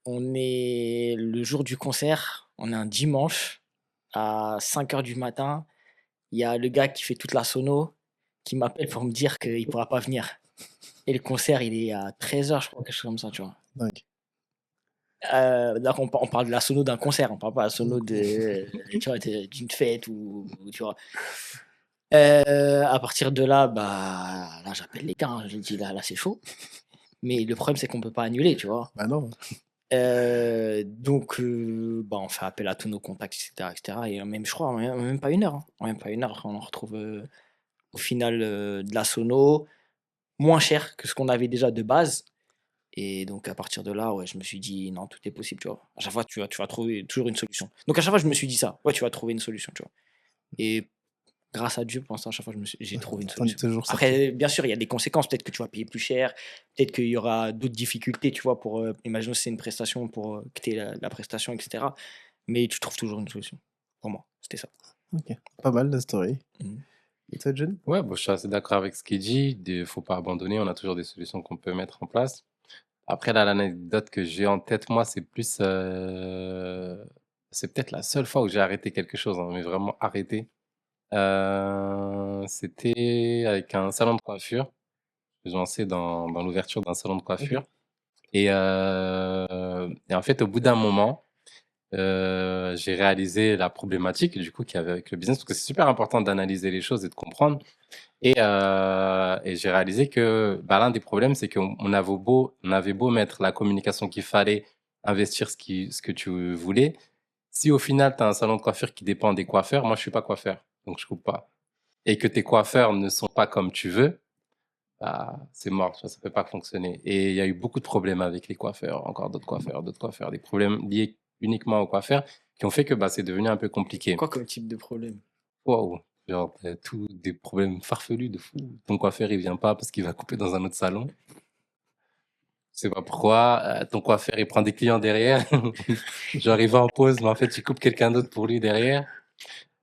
On est le jour du concert, on est un dimanche à 5 heures du matin. Il y a le gars qui fait toute la sono qui m'appelle pour me dire qu'il pourra pas venir et le concert, il est à 13 heures, je crois, quelque chose comme ça, tu vois? Dingue. Donc on parle de la sono d'un concert, on parle pas de la sono de tu vois, d'une fête ou tu vois? À partir de là, bah, là, j'appelle les gars, hein, je leur dis: «Là, c'est chaud». Mais le problème, c'est qu'on peut pas annuler, tu vois? Bah, non. Donc bah, on fait appel à tous nos contacts et cetera et même je crois en même pas une heure, hein, en même pas une heure, on retrouve, au final, de la sono, moins cher que ce qu'on avait déjà de base Et donc, à partir de là, ouais, je me suis dit: «Non, tout est possible», tu vois? À chaque fois, tu vas trouver toujours une solution. Donc à chaque fois, je me suis dit ça: «Ouais, tu vas trouver une solution», tu vois? Et grâce à Dieu, pour l'instant, à chaque fois, j'ai trouvé une Tu es solution. toujours sorti. Après, bien sûr, il y a des conséquences. Peut-être que tu vas payer plus cher, peut-être qu'il y aura d'autres difficultés, tu vois? Pour, imaginons si c'est une prestation pour, que tu la prestation et cetera. Mais tu trouves toujours une solution. Pour moi, c'était ça. OK, pas mal la story. Mmh. Et toi, John? Ouais, bon, je suis assez d'accord avec ce qu'il dit. Il faut pas abandonner. On a toujours des solutions qu'on peut mettre en place. Après, là, l'anecdote que j'ai en tête, moi, c'est plus, c'est peut-être la seule fois où j'ai arrêté quelque chose, hein, mais vraiment arrêté. C'était avec un salon de coiffure. Je me lançais dans l'ouverture d'un salon de OK. coiffure et en fait, au bout d'un moment, j'ai réalisé la problématique du coup qu'il y avait avec le business, parce que c'est super important d'analyser les choses et de comprendre et j'ai réalisé que, bah, l'un des problèmes, c'est on avait beau mettre la communication qu'il fallait, investir ce que tu voulais, si au final, tu as un salon de coiffure qui dépend des coiffeurs, moi je suis pas coiffeur, donc je coupe pas et que tes coiffeurs ne sont pas comme tu veux, bah, c'est mort, tu vois? Ça peut pas fonctionner et il y a eu beaucoup de problèmes avec les coiffeurs, encore d'autres coiffeurs, des problèmes liés uniquement aux coiffeurs qui ont fait que, bah, c'est devenu un peu compliqué. Quoi comme type de problème? Waouh! Genre, tout des problèmes farfelus de fou. Ton coiffeur, il vient pas parce qu'il va couper dans un autre salon. Je sais pas pourquoi. Ton coiffeur, il prend des clients derrière. Genre, il va en pause, mais en fait, il coupe quelqu'un d'autre pour lui derrière.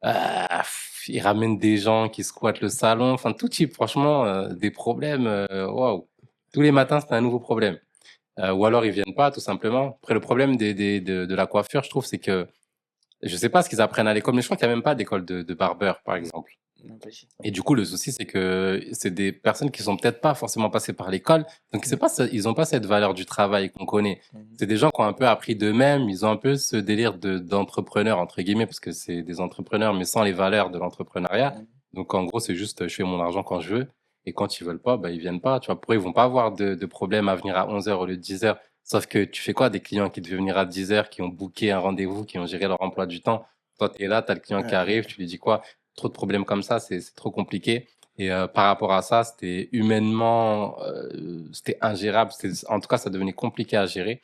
Il ramène des gens qui squattent le salon. Enfin, tout type, franchement, des problèmes, waouh! Tous les matins, c'est un nouveau problème. Ou alors, ils viennent pas, tout simplement. Après, le problème de la coiffure, je trouve, c'est que je sais pas ce qu'ils apprennent à l'école, mais je crois qu'il y a même pas d'école de barbeur, par exemple. Non, vas-y. Et du coup, le souci, c'est que c'est des personnes qui sont peut-être pas forcément passées par l'école, donc c'est Mmh. pas ils ont pas cette valeur du travail qu'on connaît. Mmh. C'est des gens qui ont un peu appris d'eux-mêmes, ils ont un peu ce délire d'entrepreneur entre guillemets, parce que c'est des entrepreneurs, mais sans les valeurs de l'entrepreneuriat. Mmh. Donc en gros, c'est juste, je fais mon argent quand je veux, et quand ils veulent pas, bah ils viennent pas. Tu vois, pour eux, ils vont pas avoir de problème à venir à 11 heures au lieu de 10 heures. Sauf que tu fais quoi des clients qui devaient venir à 10 heures, qui ont booké un rendez-vous, qui ont géré leur emploi du temps. Toi, tu es là, tu as le client qui Ouais, arrive, tu lui dis quoi? Trop de problèmes comme ça, c'est trop compliqué. Et par rapport à ça, c'était humainement, c'était ingérable. En tout cas, ça devenait compliqué à gérer.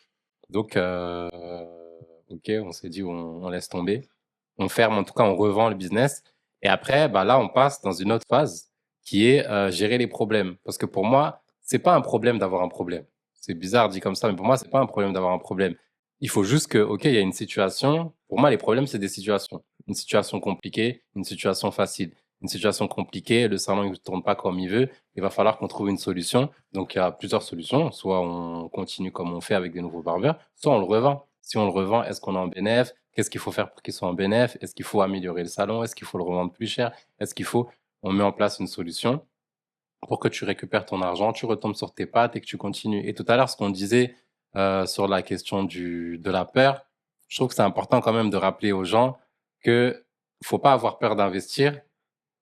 Donc, ok, on s'est dit, on laisse tomber. On ferme, en tout cas, on revend le business. Et après, bah là, on passe dans une autre phase qui est gérer les problèmes. Parce que pour moi, c'est pas un problème d'avoir un problème. C'est bizarre dit comme ça, mais pour moi, c'est pas un problème d'avoir un problème. Il faut juste que, ok, il y a une situation. Pour moi, les problèmes, c'est des situations. Une situation compliquée, une situation facile. Une situation compliquée, le salon ne tourne pas comme il veut. Il va falloir qu'on trouve une solution. Donc, il y a plusieurs solutions. Soit on continue comme on fait avec des nouveaux barbeurs, soit on le revend. Si on le revend, est-ce qu'on est en bénéf? Qu'est-ce qu'il faut faire pour qu'il soit en bénéf? Est-ce qu'il faut améliorer le salon? Est-ce qu'il faut le revendre plus cher? Est-ce qu'il faut, on met en place une solution pour que tu récupères ton argent, tu retombes sur tes pattes et que tu continues. Et tout à l'heure, ce qu'on disait sur la question de la peur, je trouve que c'est important quand même de rappeler aux gens que faut pas avoir peur d'investir,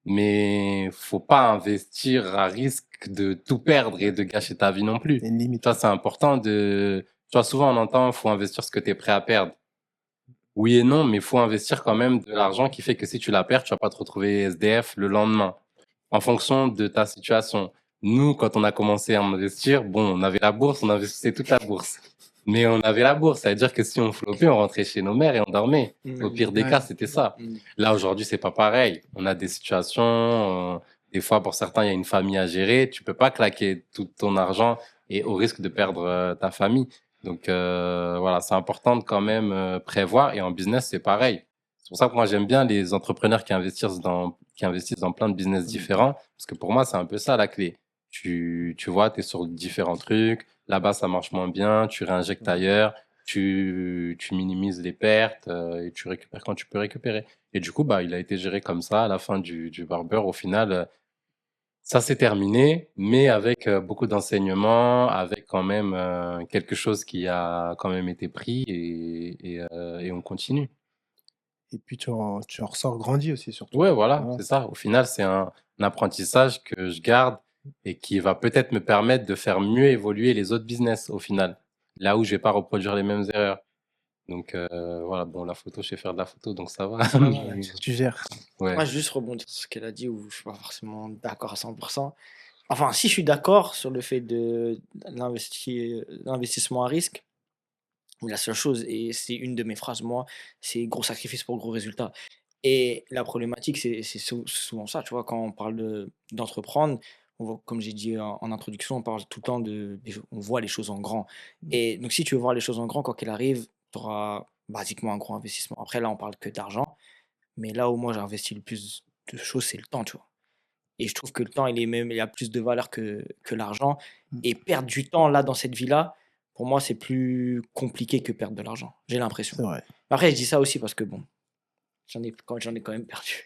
mais faut pas investir à risque de tout perdre et de gâcher ta vie non plus. il y a une limite. Ça, c'est important de, tu vois, souvent on entend, faut investir ce que tu es prêt à perdre. Oui et non, mais il faut investir quand même de l'argent qui fait que si tu la perds, tu vas pas te retrouver SDF le lendemain, en fonction de ta situation. Nous, quand on a commencé à investir, bon, on avait la bourse, on investissait toute la bourse. Mais on avait la bourse, ça veut dire que si on flopait, on rentrait chez nos mères et on dormait. Au Mmh. pire des Ouais. cas, c'était ça. Mmh. Là, aujourd'hui, c'est pas pareil. On a des situations, des fois, pour certains, il y a une famille à gérer. Tu peux pas claquer tout ton argent et au risque de perdre ta famille. Donc voilà, c'est important de quand même prévoir. Et en business, c'est pareil. C'est pour ça que moi j'aime bien les entrepreneurs qui investissent dans plein de business différents, parce que pour moi c'est un peu ça la clé. Tu vois, tu es sur différents trucs. Là-bas ça marche moins bien, tu réinjectes ailleurs, tu minimises les pertes et tu récupères quand tu peux récupérer. Et du coup, bah il a été géré comme ça à la fin du barbeur. Au final, ça s'est terminé, mais avec beaucoup d'enseignements, avec quand même quelque chose qui a quand même été pris et on continue. Et puis tu en ressors grandi aussi surtout. Ouais, voilà, Voilà. c'est ça. Au final, c'est un apprentissage que je garde et qui va peut-être me permettre de faire mieux évoluer les autres business au final, là où je vais pas reproduire les mêmes erreurs. Donc voilà, bon, la photo, je sais faire de la photo, donc ça va. Ça va, Mais tu gères. ouais. Moi, je veux juste rebondir sur ce qu'elle a dit où je suis pas forcément d'accord à 100%. Enfin, si je suis d'accord sur le fait de l'investissement à risque, mais la seule chose, et c'est une de mes phrases, moi, c'est gros sacrifice pour gros résultats. Et la problématique, c'est souvent ça, tu vois, quand on parle d'entreprendre, comme j'ai dit en introduction, on parle tout le temps on voit les choses en grand. Et donc, si tu veux voir les choses en grand, quoi qu'il arrive, tu auras basiquement un gros investissement. Après, là, on parle que d'argent, mais là où moi j'ai investi le plus de choses, c'est le temps, tu vois. Et je trouve que le temps, il a plus de valeur que l'argent. Mmh, Et perdre du temps là, dans cette vie-là, pour moi, c'est plus compliqué que perdre de l'argent. J'ai l'impression. c'est vrai. Après, je dis ça aussi parce que bon, j'en ai quand même perdu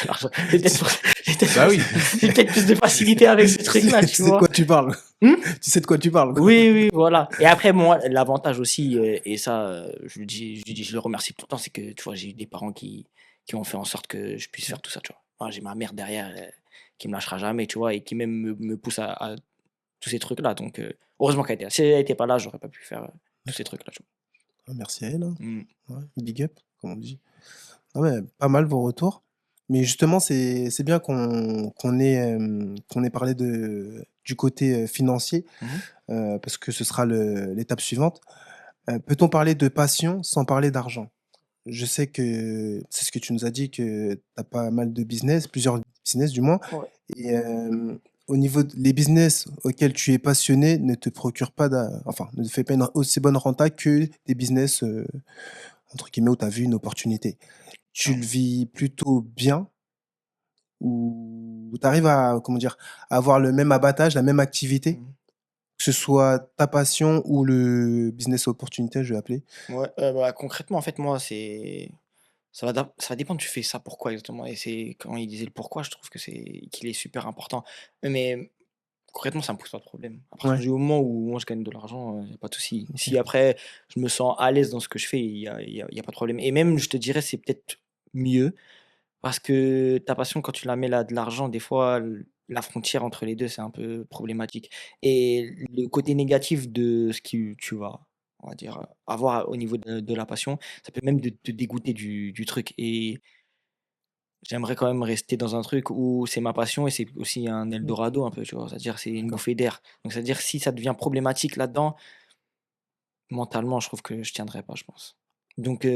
de l'argent. C'est peut-être Bah oui. j'ai peut-être plus de facilité avec ce truc-là, Tu tu sais de quoi vois. tu parles. Hmm. Tu sais de quoi tu parles, quoi. Oui, oui, voilà. Et après, moi, l'avantage aussi, et ça, je le remercie tout le temps, c'est que, tu vois, j'ai eu des parents qui ont fait en sorte que je puisse faire tout ça, tu vois. Moi, j'ai ma mère derrière qui me lâchera jamais, tu vois, et qui même me pousse à tous ces trucs-là. Donc, heureusement qu'elle était là. Si elle n'était pas là, j'aurais pas pu faire tous ces trucs-là, tu Ah, merci à elle, hein. vois. Mm. Ouais, big up, comme on dit. Ah ouais, pas mal vos retours. Mais justement, c'est bien qu'on ait parlé du côté financier, Mhm. parce que ce sera l'étape suivante. Peut-on parler de passion sans parler d'argent? Je sais que c'est ce que tu nous as dit, que tu as pas mal de business, plusieurs business du moins. Ouais. Et au niveau les business auxquels tu es passionné ne te procurent pas, enfin, ne te fait pas une aussi bonne renta que des business, entre guillemets, où tu as vu une opportunité. Tu le Clairement. vis plutôt bien ou tu arrives à, comment dire, à avoir le même abattage, la même activité, Mhm. que ce soit ta passion ou le business opportunité, je vais appeler? Ouais, bah, concrètement, en fait, moi, ça va dépendre, tu fais ça pourquoi exactement. Et c'est quand il disait le pourquoi, je trouve qu'il est super important. Mais concrètement, ça me pose pas de problème. À partir Ouais, du moment où moi je gagne de l'argent, y a pas de souci. OK. Si après je me sens à l'aise dans ce que je fais, il y a pas de problème. Et même, je te dirais, c'est peut-être mieux parce que ta passion, quand tu la mets là de l'argent, des fois, la frontière entre les 2 c'est un peu problématique. Et le côté négatif de ce que tu vas, on va dire, avoir au niveau de la passion, ça peut même te dégoûter du truc. Et j'aimerais quand même rester dans un truc où c'est ma passion et c'est aussi un Mmh, eldorado un peu, tu vois? C'est-à-dire, c'est une d'accord. bouffée d'air. Donc c'est-à-dire, si ça devient problématique là-dedans, mentalement, je trouve que je tiendrais pas, je pense. Donc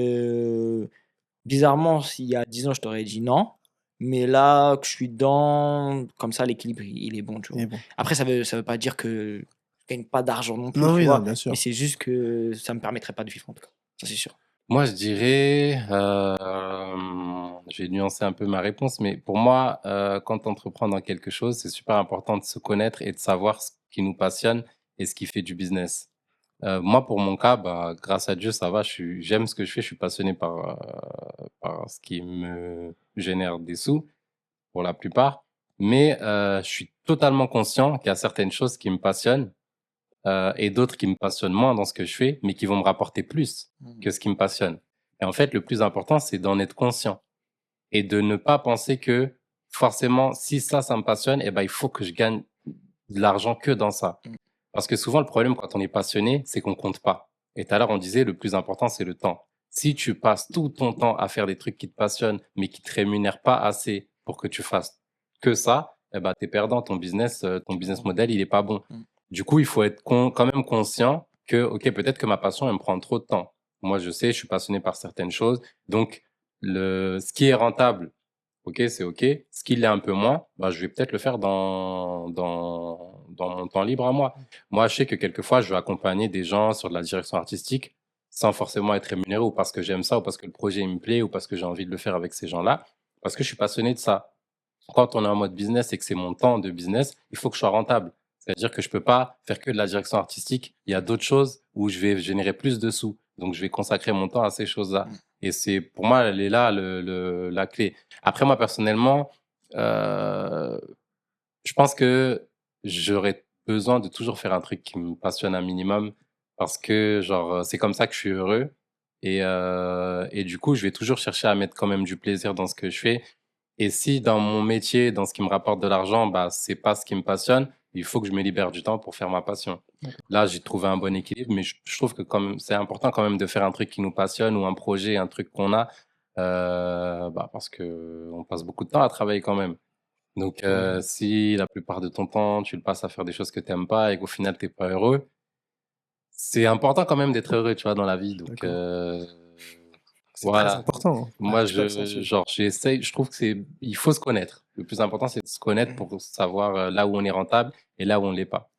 bizarrement, s'il y a 10 ans, je t'aurais dit non, mais là que je suis dedans, comme ça, l'équilibre, il est bon, tu vois? Et bon. Après, ça veut pas dire que je gagne pas d'argent non plus, Non, tu oui, non, vois? bien Mais sûr. c'est juste que ça me permettrait pas de vivre, en tout cas. Ça, c'est sûr. Moi, je dirais, je vais nuancer un peu ma réponse, mais pour moi, quand on entreprend dans quelque chose, c'est super important de se connaître et de savoir ce qui nous passionne et ce qui fait du business. Moi, pour mon cas, bah, grâce à Dieu, ça va, j'aime ce que je fais, je suis passionné par ce qui me génère des sous, pour la plupart. Mais je suis totalement conscient qu'il y a certaines choses qui me passionnent et d'autres qui me passionnent moins dans ce que je fais, mais qui vont me rapporter plus Mmh. que ce qui me passionne. Et en fait, le plus important, c'est d'en être conscient et de ne pas penser que forcément, si ça me passionne, eh ben, il faut que je gagne de l'argent que dans ça. Mmh. Parce que souvent, le problème quand on est passionné, c'est qu'on compte pas. Et tout à l'heure, on disait, le plus important, c'est le temps. Si tu passes tout ton temps à faire des trucs qui te passionnent, mais qui te rémunèrent pas assez pour que tu fasses que ça, eh ben, t'es perdant. Ton business Clairement. model, il est pas bon. Mmh. Du coup, il faut être quand même conscient que, OK, peut-être que ma passion, elle me prend trop de temps. Moi, je sais, je suis passionné par certaines choses. Donc, ce qui est rentable, OK, c'est OK. Ce qui l'est un peu moins, bah, je vais peut-être le faire dans mon temps libre à moi. Moi, je sais que quelquefois, je vais accompagner des gens sur de la direction artistique sans forcément être rémunéré ou parce que j'aime ça ou parce que le projet il me plaît ou parce que j'ai envie de le faire avec ces gens-là, parce que je suis passionné de ça. Quand on est en mode business et que c'est mon temps de business, il faut que je sois rentable. C'est-à-dire que je peux pas faire que de la direction artistique. Il y a d'autres choses où je vais générer plus de sous. Donc, je vais consacrer mon temps à ces choses-là. Mmh. Et c'est, pour moi, elle est là, la clé. Après, moi, personnellement, euh, je pense que j'aurais besoin de toujours faire un truc qui me passionne un minimum parce que, genre, c'est comme ça que je suis heureux. Et du coup, je vais toujours chercher à mettre quand même du plaisir dans ce que je fais. Et si dans mon métier, dans ce qui me rapporte de l'argent, bah, c'est pas ce qui me passionne, il faut que je me libère du temps pour faire ma passion. D'accord. Là, j'ai trouvé un bon équilibre, mais je trouve que comme c'est important quand même de faire un truc qui nous passionne ou un projet, un truc qu'on a, bah, parce que on passe beaucoup de temps à travailler quand même. Donc, Ouais. si la plupart de ton temps, tu le passes à faire des choses que tu aimes pas et qu'au final, t'es pas heureux, c'est important quand même d'être heureux, tu vois, dans la vie. Donc, D'accord. C'est très voilà. important, hein. Moi, Tu peux accentuer. genre, je trouve que il faut se connaître. Le plus important, c'est de se connaître Mhm. pour savoir là où on est rentable et là où on l'est pas.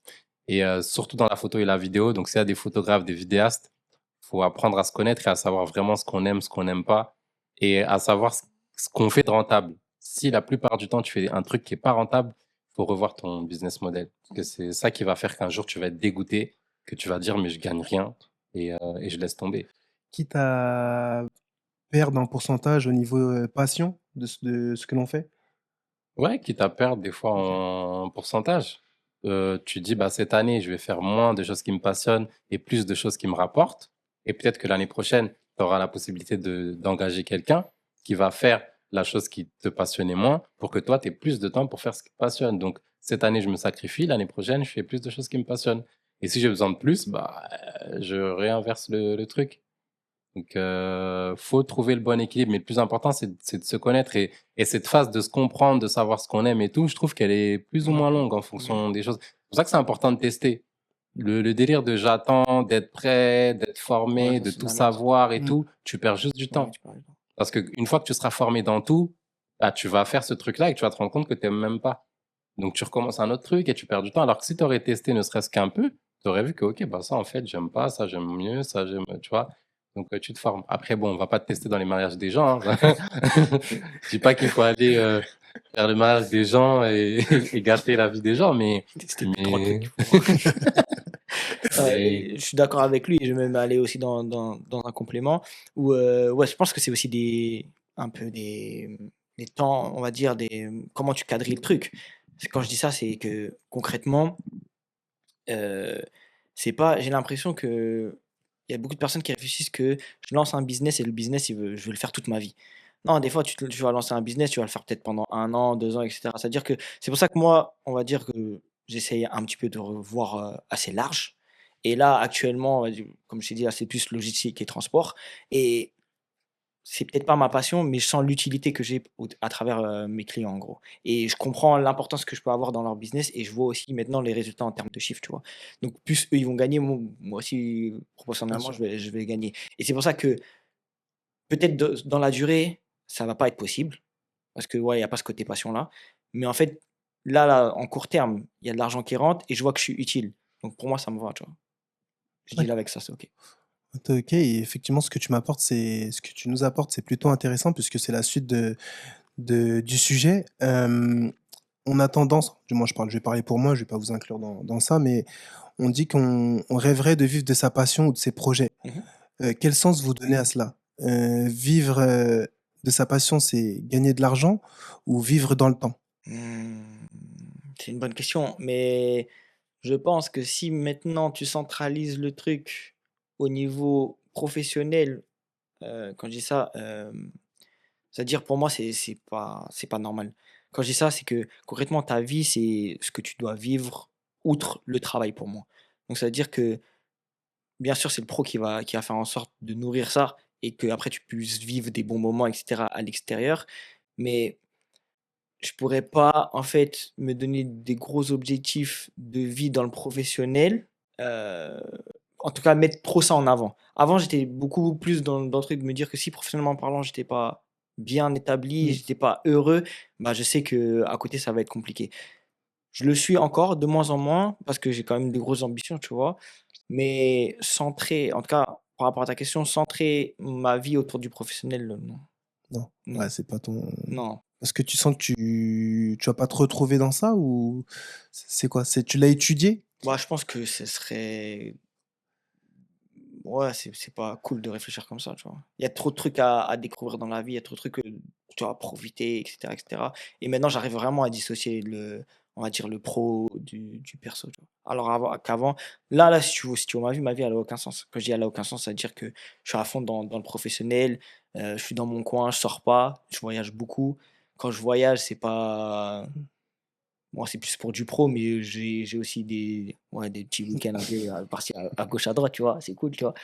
Et surtout dans la photo et la vidéo. Donc, s'il y a des photographes, des vidéastes, faut apprendre à se connaître et à savoir vraiment ce qu'on aime, ce qu'on n'aime pas et à savoir ce qu'on fait de rentable. Si la plupart du temps, tu fais un truc qui est pas rentable, faut revoir ton business model. Parce que c'est ça qui va faire qu'un jour, tu vas être dégoûté, que tu vas dire, mais je gagne rien et je laisse tomber. Quitte à perdre en pourcentage au niveau, passion de ce que l'on fait? Ouais, quitte à perdre des fois OK. en pourcentage. Tu dis, bah, cette année, je vais faire moins de choses qui me passionnent et plus de choses qui me rapportent. Et peut-être que l'année prochaine, tu auras la possibilité d'engager quelqu'un qui va faire la chose qui te passionnait moins pour que toi, tu aies plus de temps pour faire ce qui te passionne. Donc, cette année, je me sacrifie. L'année prochaine, je fais plus de choses qui me passionnent. Et si j'ai besoin de plus, bah, je réinverse le truc. Donc, faut trouver le bon équilibre. Mais le plus important, c'est de se connaître et cette phase de se comprendre, de savoir ce qu'on aime et tout, je trouve qu'elle est plus ou Mhm. moins longue en Mhm. fonction des choses. C'est pour ça que c'est important de tester. Le délire de j'attends, d'être prêt, d'être Ouais, formé, ça de c'est de tout la merde. savoir et Mmh. tout, tu perds juste du Ouais, temps. tu parles. Parce que une fois que tu seras formé dans tout, bah, tu vas faire ce truc-là et tu vas te rendre compte que tu n'aimes même pas. Donc, tu recommences un autre truc et tu perds du temps. Alors que si tu aurais testé ne serait-ce qu'un peu, tu aurais vu que, OK, bah, ça, en fait, j'aime pas, ça, j'aime mieux, ça, j'aime, tu vois. Donc, tu te formes. Après, bon, on va pas te tester dans les mariages des gens, hein. Je dis pas qu'il faut aller faire le mariage des gens et gâter la vie des gens, C'était plus trois trucs mais, qu'il faut voir. mais, Je suis d'accord avec lui et je vais même aller aussi dans un complément où ouais, je pense que c'est aussi un peu des temps, on va dire, comment tu quadrilles le truc. Quand je dis ça, c'est que concrètement, euh, c'est pas, j'ai l'impression que il y a beaucoup de personnes qui réfléchissent que je lance un business et le business, je vais le faire toute ma vie. Non, des fois, tu vas lancer un business, tu vas le faire peut-être pendant 1 an, 2 ans, etc. C'est-à-dire que c'est pour ça que moi, on va dire que j'essaye un petit peu de revoir assez large. Et là, actuellement, comme je t'ai dit, là, c'est plus logistique et transport. Et c'est peut-être pas ma passion, mais je sens l'utilité que j'ai à travers mes clients, en gros. Et je comprends l'importance que je peux avoir dans leur business et je vois aussi maintenant les résultats en termes de chiffres, tu vois. Donc, plus eux, ils vont gagner, moi aussi, Bien proportionnellement, sûr. je vais gagner. Et c'est pour ça que peut-être dans la durée, ça va pas être possible parce que, ouais, il y a pas ce côté passion-là. Mais en fait, là, en court terme, il y a de l'argent qui rentre et je vois que je suis utile. Donc pour moi, ça me va, tu vois? Je deal D'accord. avec ça, c'est OK. OK et effectivement, ce que tu nous apportes, c'est plutôt intéressant puisque c'est la suite du sujet. On a tendance, du moins je vais parler pour moi, je vais pas vous inclure dans ça, mais on dit qu'on rêverait de vivre de sa passion ou de ses projets. Mmh. Quel sens vous donnez à cela? Vivre, de sa passion, c'est gagner de l'argent ou vivre dans le temps? Mmh, c'est une bonne question, mais je pense que si maintenant tu centralises le truc au niveau professionnel, quand je dis ça, c'est-à-dire pour moi c'est pas normal. Quand je dis ça, c'est que concrètement ta vie, c'est ce que tu dois vivre outre le travail pour moi. Donc ça veut dire que bien sûr, c'est le pro qui va faire en sorte de nourrir ça et qu'après tu puisses vivre des bons moments et cetera à l'extérieur. Mais je pourrais pas, en fait, me donner des gros objectifs de vie dans le professionnel, heu, en tout cas mettre trop ça en avant. Avant, j'étais beaucoup plus dans le truc de me dire que si professionnellement parlant, j'étais pas bien établi, Mmh. j'étais pas heureux, bah, je sais que à côté ça va être compliqué. Je le suis encore de moins en moins parce que j'ai quand même des grosses ambitions, tu vois? Mais centrer, en tout cas, par rapport à ta question, centrer ma vie autour du professionnel, non. Non, ouais, Non, c'est pas ton non. parce que tu sens que tu vas pas te retrouver dans ça ou c'est quoi? C'est tu l'as étudié? Bah, je pense que ce serait ouais, c'est pas cool de réfléchir comme ça, tu vois? Il y a trop de trucs à découvrir dans la vie, il y a trop de trucs que tu vas profiter et cetera et cetera et maintenant, j'arrive vraiment à dissocier on va dire le pro du perso, tu vois? Alors qu'avant là, si tu vois ma vie elle a aucun sens. Quand je dis elle a aucun sens, ça veut dire que je suis à fond dans le professionnel, je suis dans mon coin, je sors pas, je voyage beaucoup. Quand je voyage, c'est pas moi, c'est plus pour du pro, mais j'ai aussi des petits week-ends un peu par-ci à gauche, à droite, tu vois? C'est cool, tu vois?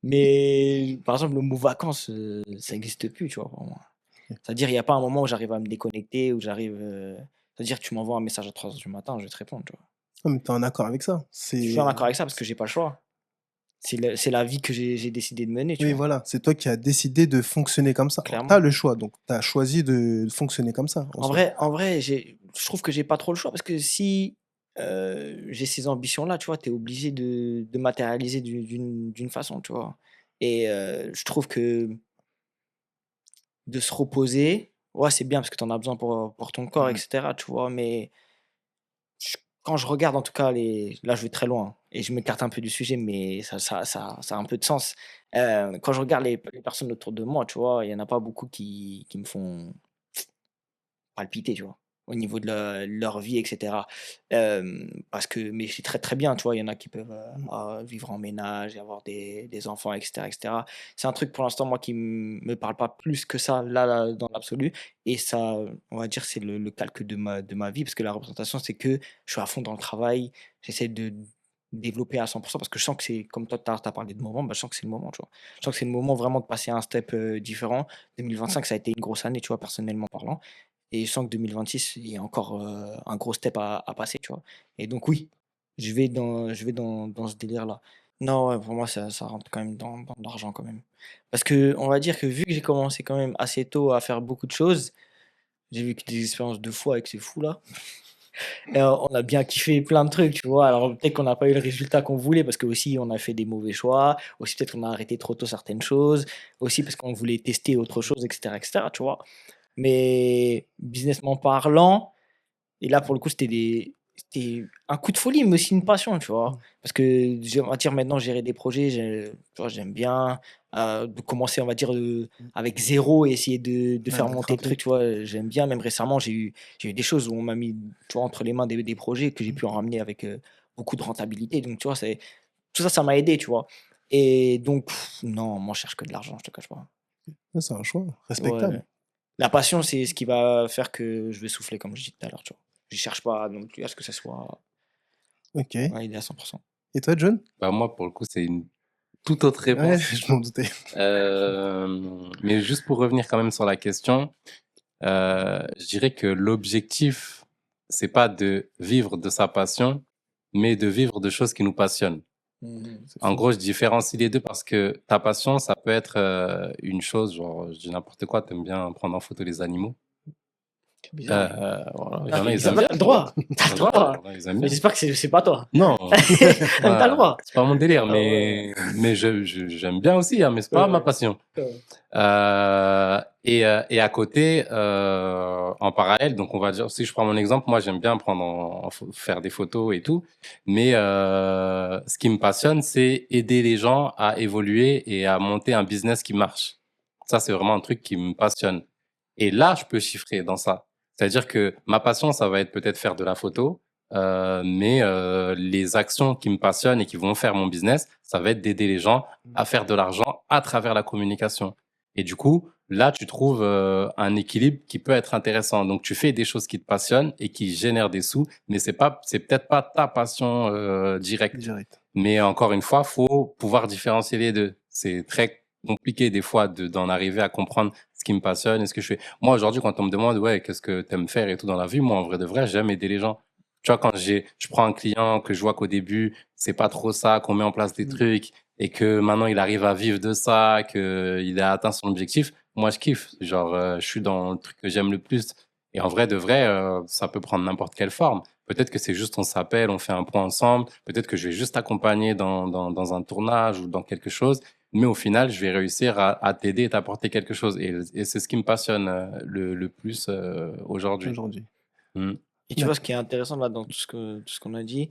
Mais par exemple, le mot vacances, ça existe plus, tu vois, pour moi. C'est-à-dire, il y a pas un moment où j'arrive à me déconnecter, où j'arrive, C'est-à-dire, tu m'envoies un message à 3 heures du matin, je vais te répondre, tu vois. Ah, mais tu es en accord avec ça? Je suis en C'est accord avec ça parce que j'ai pas le choix. C'est la vie que j'ai décidé de mener, tu Oui, vois. voilà, c'est toi qui as décidé de fonctionner comme ça. Tu as Clairement. le choix, donc tu as choisi de fonctionner comme ça, en soi. En vrai, je trouve que j'ai pas trop le choix parce que si j'ai ces ambitions-là, tu vois, tu es obligé de matérialiser d'une façon, tu vois. Et je trouve que de se reposer, ouais, c'est bien parce que tu en as besoin pour ton corps, Mmh. etc., tu vois. Mais quand je regarde en tout cas là je vais très loin et je m'écarte un peu du sujet, mais ça a un peu de sens. Quand je regarde les personnes autour de moi, tu vois, il y en a pas beaucoup qui me font palpiter, tu vois? Au niveau de leur vie et cetera. Parce que mais c'est très, très bien, tu vois? Il y en a qui peuvent, Mmh. vivre en ménage et avoir des enfants et cetera. C'est un truc pour l'instant moi qui me parle pas plus que ça, là, dans l'absolu et ça, on va dire, c'est le calque de ma vie parce que la représentation, c'est que je suis à fond dans le travail, j'essaie de développer à 100 parce que je sens que c'est comme toi, tu as parlé de moment, bah, je sens que c'est le moment, tu vois? Je sens que c'est le moment vraiment de passer à un step, différent. 2025, ça a été une grosse année, tu vois, personnellement parlant et je sens que 2026, il y a encore, un gros step à passer, tu vois? Et donc oui, je vais dans ce délire-là. Non, ouais, pour moi, ça rentre quand même dans l'argent quand même. Parce que on va dire que vu que j'ai commencé quand même assez tôt à faire beaucoup de choses, j'ai vécu des expériences de fou avec ces fous-là et on a bien kiffé plein de trucs, tu vois? Alors peut-être qu'on n'a pas eu le résultat qu'on voulait parce qu'aussi on a fait des mauvais choix, aussi peut-être qu'on a arrêté trop tôt certaines choses, aussi parce qu'on voulait tester autre chose et cetera, tu vois? Mais businessment parlant et là, pour le coup, c'était un coup de folie, mais aussi une passion, tu vois? Mmh. Parce que j'ai on va dire maintenant gérer des projets, tu vois, j'aime bien, de commencer, on va dire, Mmh. avec zéro et essayer de Ouais, faire monter le d'attraper. truc, tu vois? J'aime bien, même récemment, j'ai eu des choses où on m'a mis, tu vois, entre les mains des projets que j'ai pu en ramener avec, beaucoup de rentabilité. Donc, tu vois, c'est tout ça, ça m'a aidé, tu vois? Et donc, non, moi, je cherche que de l'argent, je te cache pas. Ouais, c'est un choix Ouais. respectable. La passion, c'est ce qui va faire que je vais souffler, comme je dis tout à l'heure, tu vois? Je cherche pas non plus à ce que ça soit OK. validé à 100. Et toi, John? Bah, moi, pour le coup, c'est une toute autre Ouais, réponse. je m'en doutais. Mais juste pour revenir quand même sur la question, je dirais que l'objectif, c'est pas de vivre de sa passion, mais de vivre de choses qui nous passionnent. Mmh. C'est En fou. gros, je différencie les deux parce que ta passion, ça peut être une chose, genre, je dis n'importe quoi, t'aimes bien prendre en photo les animaux. C'est bizarre. Voilà, il y Non, en a, c'est ils aiment bizarre, bien. tu le droit, tu le Voilà, il y droit. en a, ils aiment Mais bien. j'espère que c'est pas toi. Non, Tu le droit. c'est pas mon délire, Ah ouais. mais j'aime bien aussi, hein, mais c'est Ouais, pas ma ouais. passion. Ouais. Et à côté, en parallèle, donc on va dire, si je prends mon exemple, moi j'aime bien faire des photos et tout, mais ce qui me passionne, c'est aider les gens à évoluer et à monter un business qui marche. Ça, c'est vraiment un truc qui me passionne. Et là, je peux chiffrer dans ça. C'est-à-dire que ma passion, ça va être peut-être faire de la photo, mais les actions qui me passionnent et qui vont faire mon business, ça va être d'aider les gens à faire de l'argent à travers la communication. Et du coup, là, tu trouves un équilibre qui peut être intéressant. Donc, tu fais des choses qui te passionnent et qui génèrent des sous, mais c'est peut-être pas ta passion directe. Direct. Mais encore une fois, faut pouvoir différencier les deux. C'est très compliqué des fois d'en arriver à comprendre ce qui me passionne et ce que je fais. Moi, aujourd'hui, quand on me demande, ouais, qu'est-ce que t'aimes faire et tout dans la vie, moi, en vrai de vrai, j'aime aider les gens. Tu vois, quand je prends un client que je vois qu'au début, c'est pas trop ça, qu'on met en place des Mmh. trucs et que maintenant il arrive à vivre de ça, qu'il a atteint son objectif, moi, je kiffe. Genre, je suis dans le truc que j'aime le plus. Et en vrai de vrai, ça peut prendre n'importe quelle forme. Peut-être que c'est juste on s'appelle, on fait un point ensemble. Peut-être que je vais juste accompagner dans un tournage ou dans quelque chose. Mais au final, je vais réussir à t'aider et t'apporter quelque chose. Et c'est ce qui me passionne le plus aujourd'hui. Aujourd'hui. Mm. Et tu vois, ce D'accord. qui est intéressant là dans tout ce qu'on a dit,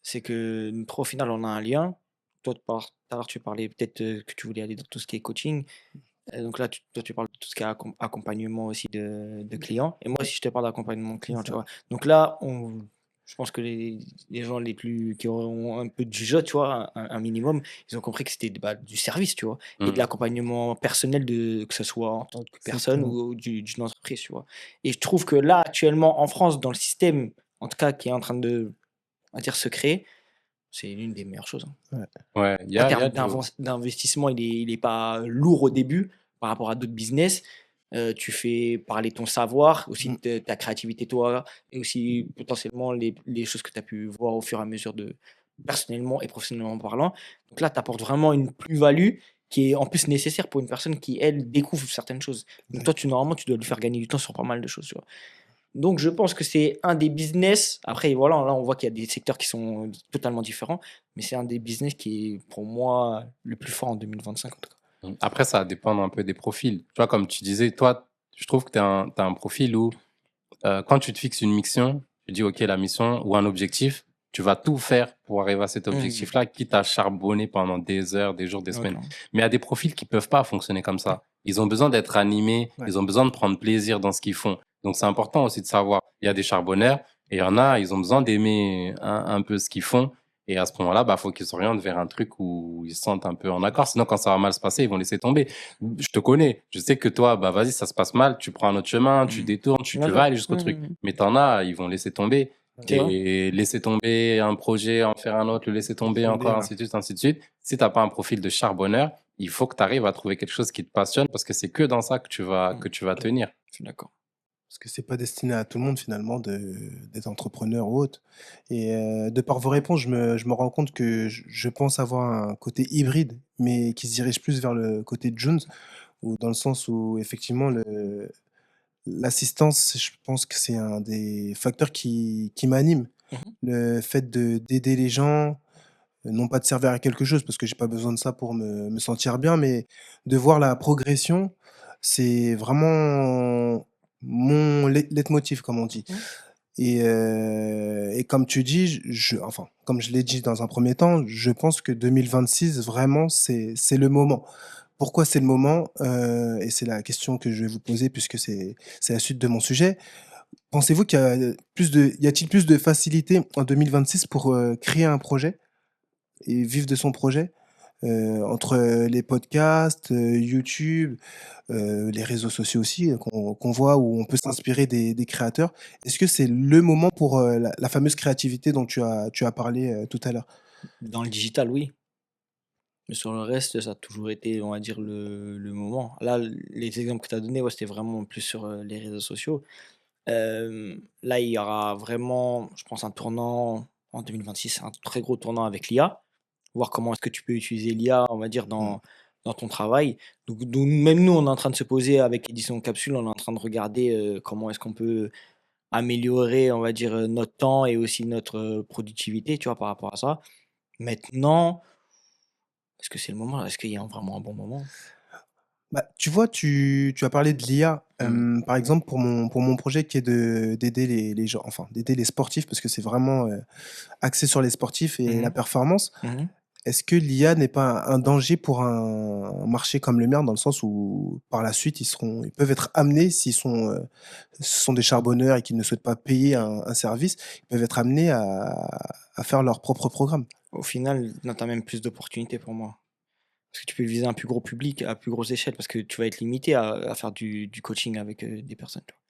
c'est que toi, au final, on a un lien. Toi, tout à l'heure, tu parlais peut-être que tu voulais aller dans tout ce qui est coaching. Donc là, toi, tu parles de tout ce qui est accompagnement aussi de clients. Et moi aussi, je te parle d'accompagnement C'est client, tu ça. vois. Donc là, je pense que les gens qui ont un peu de jugeote, tu vois, un minimum, ils ont compris que c'était bah, du service, tu vois, et de Mm. l'accompagnement personnel, que ce soit en tant que personne Exactement. ou d'une entreprise, tu vois. Et je trouve que là, actuellement, en France, dans le système, en tout cas, qui est en train de, on va dire, se créer, c'est l'une des meilleures choses, hein. Ouais. Ouais, En il y termes a de l'eau. d'investissement, il est pas lourd au début par rapport à d'autres business. tu fais parler ton savoir, aussi Mmh. ta créativité toi et aussi potentiellement les choses que tu as pu voir au fur et à mesure de personnellement et professionnellement parlant. Donc là, tu apportes vraiment une plus-value qui est en plus nécessaire pour une personne qui, elle, découvre certaines choses. Donc toi, Exact. normalement, tu dois lui faire gagner du temps sur pas mal de choses, tu vois? Donc je pense que c'est un des business après voilà, là, on voit qu'il y a des secteurs qui sont totalement différents, mais c'est un des business qui est pour moi le plus fort en 2025 en tout cas. Après, ça va dépendre un peu des profils. Tu vois, comme tu disais, toi, je trouve que t'as un profil où, quand tu te fixes une mission, tu dis, OK, la mission ou un objectif, tu vas tout faire pour arriver à cet Mmh. objectif-là, quitte à charbonner pendant des heures, des jours, des Ouais, semaines. clairement. Mais il y a des profils qui peuvent pas fonctionner comme Ouais, ça. Ils ont besoin d'être animés, ouais, ils ont besoin de prendre plaisir dans ce qu'ils font. Donc, c'est important aussi de savoir. Il y a des charbonneurs et il y en a, ils ont besoin d'aimer un peu ce qu'ils font. Et à ce moment-là, bah, faut qu'ils s'orientent vers un truc où ils se sentent un peu en accord. Sinon, quand ça va mal se passer, ils vont laisser tomber. Je te connais. Je sais que toi, bah, vas-y, ça se passe mal, tu prends un autre chemin, tu Mmh. détournes, tu vas D'accord. aller jusqu'au truc. Mmh. Mais t'en as, ils vont laisser tomber. ouais. C'est vrai? Et laisser tomber un projet, en faire un autre, le laisser Laisse tomber tomber, encore, ouais. ainsi de suite, ainsi de suite. Si t'as pas un profil de charbonneur, il faut que tu arrives à trouver quelque chose qui te passionne parce que c'est que dans ça Mmh. que tu vas Ouais. tenir. Je suis d'accord. Parce que c'est pas destiné à tout le monde finalement d'être entrepreneur ou autre. Et de par vos réponses, je me rends compte que je pense avoir un côté hybride, mais qui se dirige plus vers le côté Jones, ou dans le sens où effectivement l'assistance, je pense que c'est un des facteurs qui m'anime. Mmh. Le fait d'aider les gens, non pas de servir à quelque chose, parce que j'ai pas besoin de ça pour me sentir bien, mais de voir la progression, c'est vraiment mon leitmotiv, comme on dit. Mmh. Et comme tu dis, enfin, comme je l'ai dit dans un premier temps, je pense que 2026, vraiment, c'est le moment. Pourquoi c'est le moment? Et c'est la question que je vais vous poser puisque c'est la suite de mon sujet. Pensez-vous qu'il y a y a-t-il plus de facilité en 2026 pour, créer un projet et vivre de son projet? Entre, les podcasts, YouTube, les réseaux sociaux aussi, qu'on voit où on peut s'inspirer des créateurs. Est-ce que c'est le moment pour, la fameuse créativité dont tu as parlé, tout à l'heure? Dans le digital, oui, mais sur le reste, ça a toujours été, on va dire, le moment. Là, les exemples que tu as donnés, ouais, c'était vraiment plus sur, les réseaux sociaux. Là, il y aura vraiment, je pense, un tournant en 2026, un très gros tournant avec l'IA. Voir comment est-ce que tu peux utiliser l'IA, on va dire, Mmh. dans ton travail. Donc même nous, on est en train de se poser avec Édition Capsule, on est en train de regarder, comment est-ce qu'on peut améliorer, on va dire, notre temps et aussi notre, productivité, tu vois, par rapport à ça. Maintenant, est-ce que c'est le moment? Est-ce qu'il y a vraiment un bon moment? Bah, tu vois, tu as parlé de l'IA. Mmh. Par exemple, pour mon projet qui est d'aider les gens, enfin, d'aider les sportifs parce que c'est vraiment, axé sur les sportifs et la Mmh. performance. Mmh. Est-ce que l'IA n'est pas un danger pour un marché comme le mien? Dans le sens où, par la suite, ils peuvent être amenés, s'ils sont, ce sont des charbonneurs et qu'ils ne souhaitent pas payer un service, ils peuvent être amenés à faire leur propre programme. Au final, là, tu as même plus d'opportunités pour moi. Parce que tu peux viser un plus gros public à plus grosse échelle parce que tu vas être limité à faire du coaching avec, des personnes, tu vois?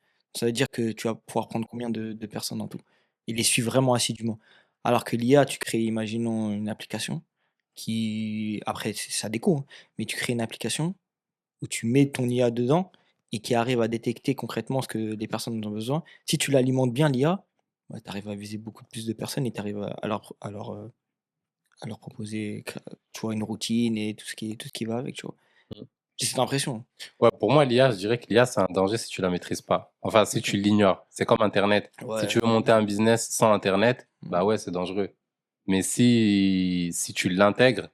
Ça veut dire que tu vas pouvoir prendre combien de personnes en tout? Et les suivre vraiment assidûment. Alors que l'IA, tu crées, imaginons, une application qui après ça a des coûts, hein, mais tu crées une application où tu mets ton IA dedans et qui arrive à détecter concrètement ce que les personnes ont besoin. Si tu l'alimentes bien l'IA, bah, tu arrives à viser beaucoup plus de personnes et tu arrives à leur proposer tu vois, une routine et tout ce qui va avec, tu vois? Mmh. J'ai cette impression. Ouais, pour moi, l'IA, je dirais que l'IA, c'est un danger si tu la maîtrises pas. Enfin, si OK. tu l'ignores. C'est comme Internet. Si Ouais. tu veux monter un business sans Internet, bah Mmh. ouais, c'est dangereux. Mais si tu l'intègres,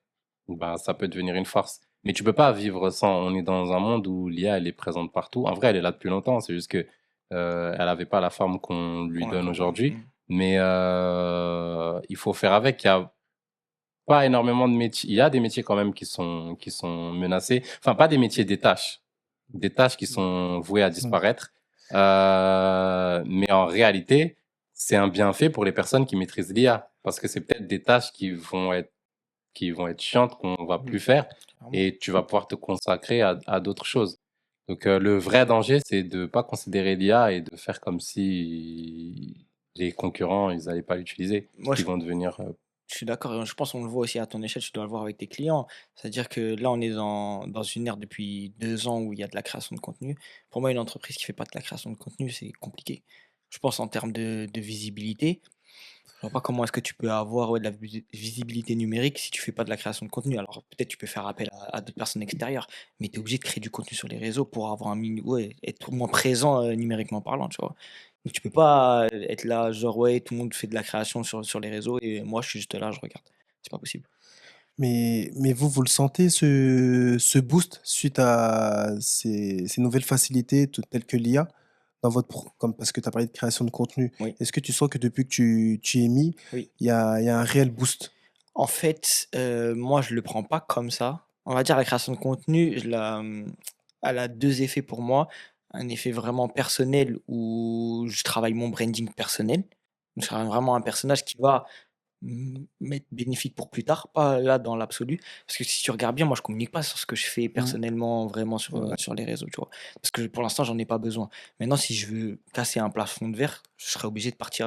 bah, ça peut devenir une force. Mais tu peux pas vivre sans. On est dans un monde où l'IA, elle est présente partout. En vrai, elle est là depuis longtemps. C'est juste que, elle avait pas la forme qu'on lui Qu'on donne l'accorde, aujourd'hui. mmh. Mais, il faut faire avec. Il y a pas énormément de métiers. Il y a des métiers quand même qui sont menacés. Enfin, pas des métiers, des tâches. Des tâches qui Mmh. sont vouées à Mmh. disparaître. Mais en réalité, c'est un bienfait pour les personnes qui maîtrisent l'IA. Parce que c'est peut-être des tâches qui vont être chiantes, qu'on va Mmh. plus faire. Clairement. Et tu vas pouvoir te consacrer à d'autres choses. Donc, le vrai danger, c'est de pas considérer l'IA et de faire comme si les concurrents, ils allaient pas l'utiliser. Parce Moi, je qu'ils vont devenir, Je suis d'accord, je pense qu'on le voit aussi à ton échelle, tu dois le voir avec tes clients. C'est-à-dire que là, on est dans une ère depuis 2 ans où il y a de la création de contenu. Pour moi, une entreprise qui fait pas de la création de contenu, c'est compliqué. Je pense en termes de visibilité, je vois pas comment est-ce que tu peux avoir, ouais, de la visibilité numérique si tu fais pas de la création de contenu. Alors peut-être tu peux faire appel à d'autres personnes extérieures, mais tu es obligé de créer du contenu sur les réseaux pour avoir un mini ouais, être au moins présent, numériquement parlant, tu vois? Donc tu peux pas, être là, genre: «Ouais, tout le monde fait de la création sur les réseaux et moi je suis juste là, je regarde». C'est pas possible. Mais vous, vous le sentez ce boost suite à ces nouvelles facilités telles que l'IA dans votre comme parce que tu as parlé de création de contenu. Oui, Est-ce que tu sens que depuis que tu y es mis, oui. il y a un réel boost? En fait, moi je le prends pas comme ça. On va dire la création de contenu, elle a 2 effets pour moi. Un effet vraiment personnel où je travaille mon branding personnel. Je travaille vraiment un personnage qui va m'être bénéfique pour plus tard, pas là dans l'absolu. Parce que si tu regardes bien, moi je communique pas sur ce que je fais Mmh, personnellement vraiment ouais, sur les réseaux, tu vois? Parce que pour l'instant, j'en ai pas besoin. Maintenant, si je veux casser un plafond de verre, je serais obligé de partir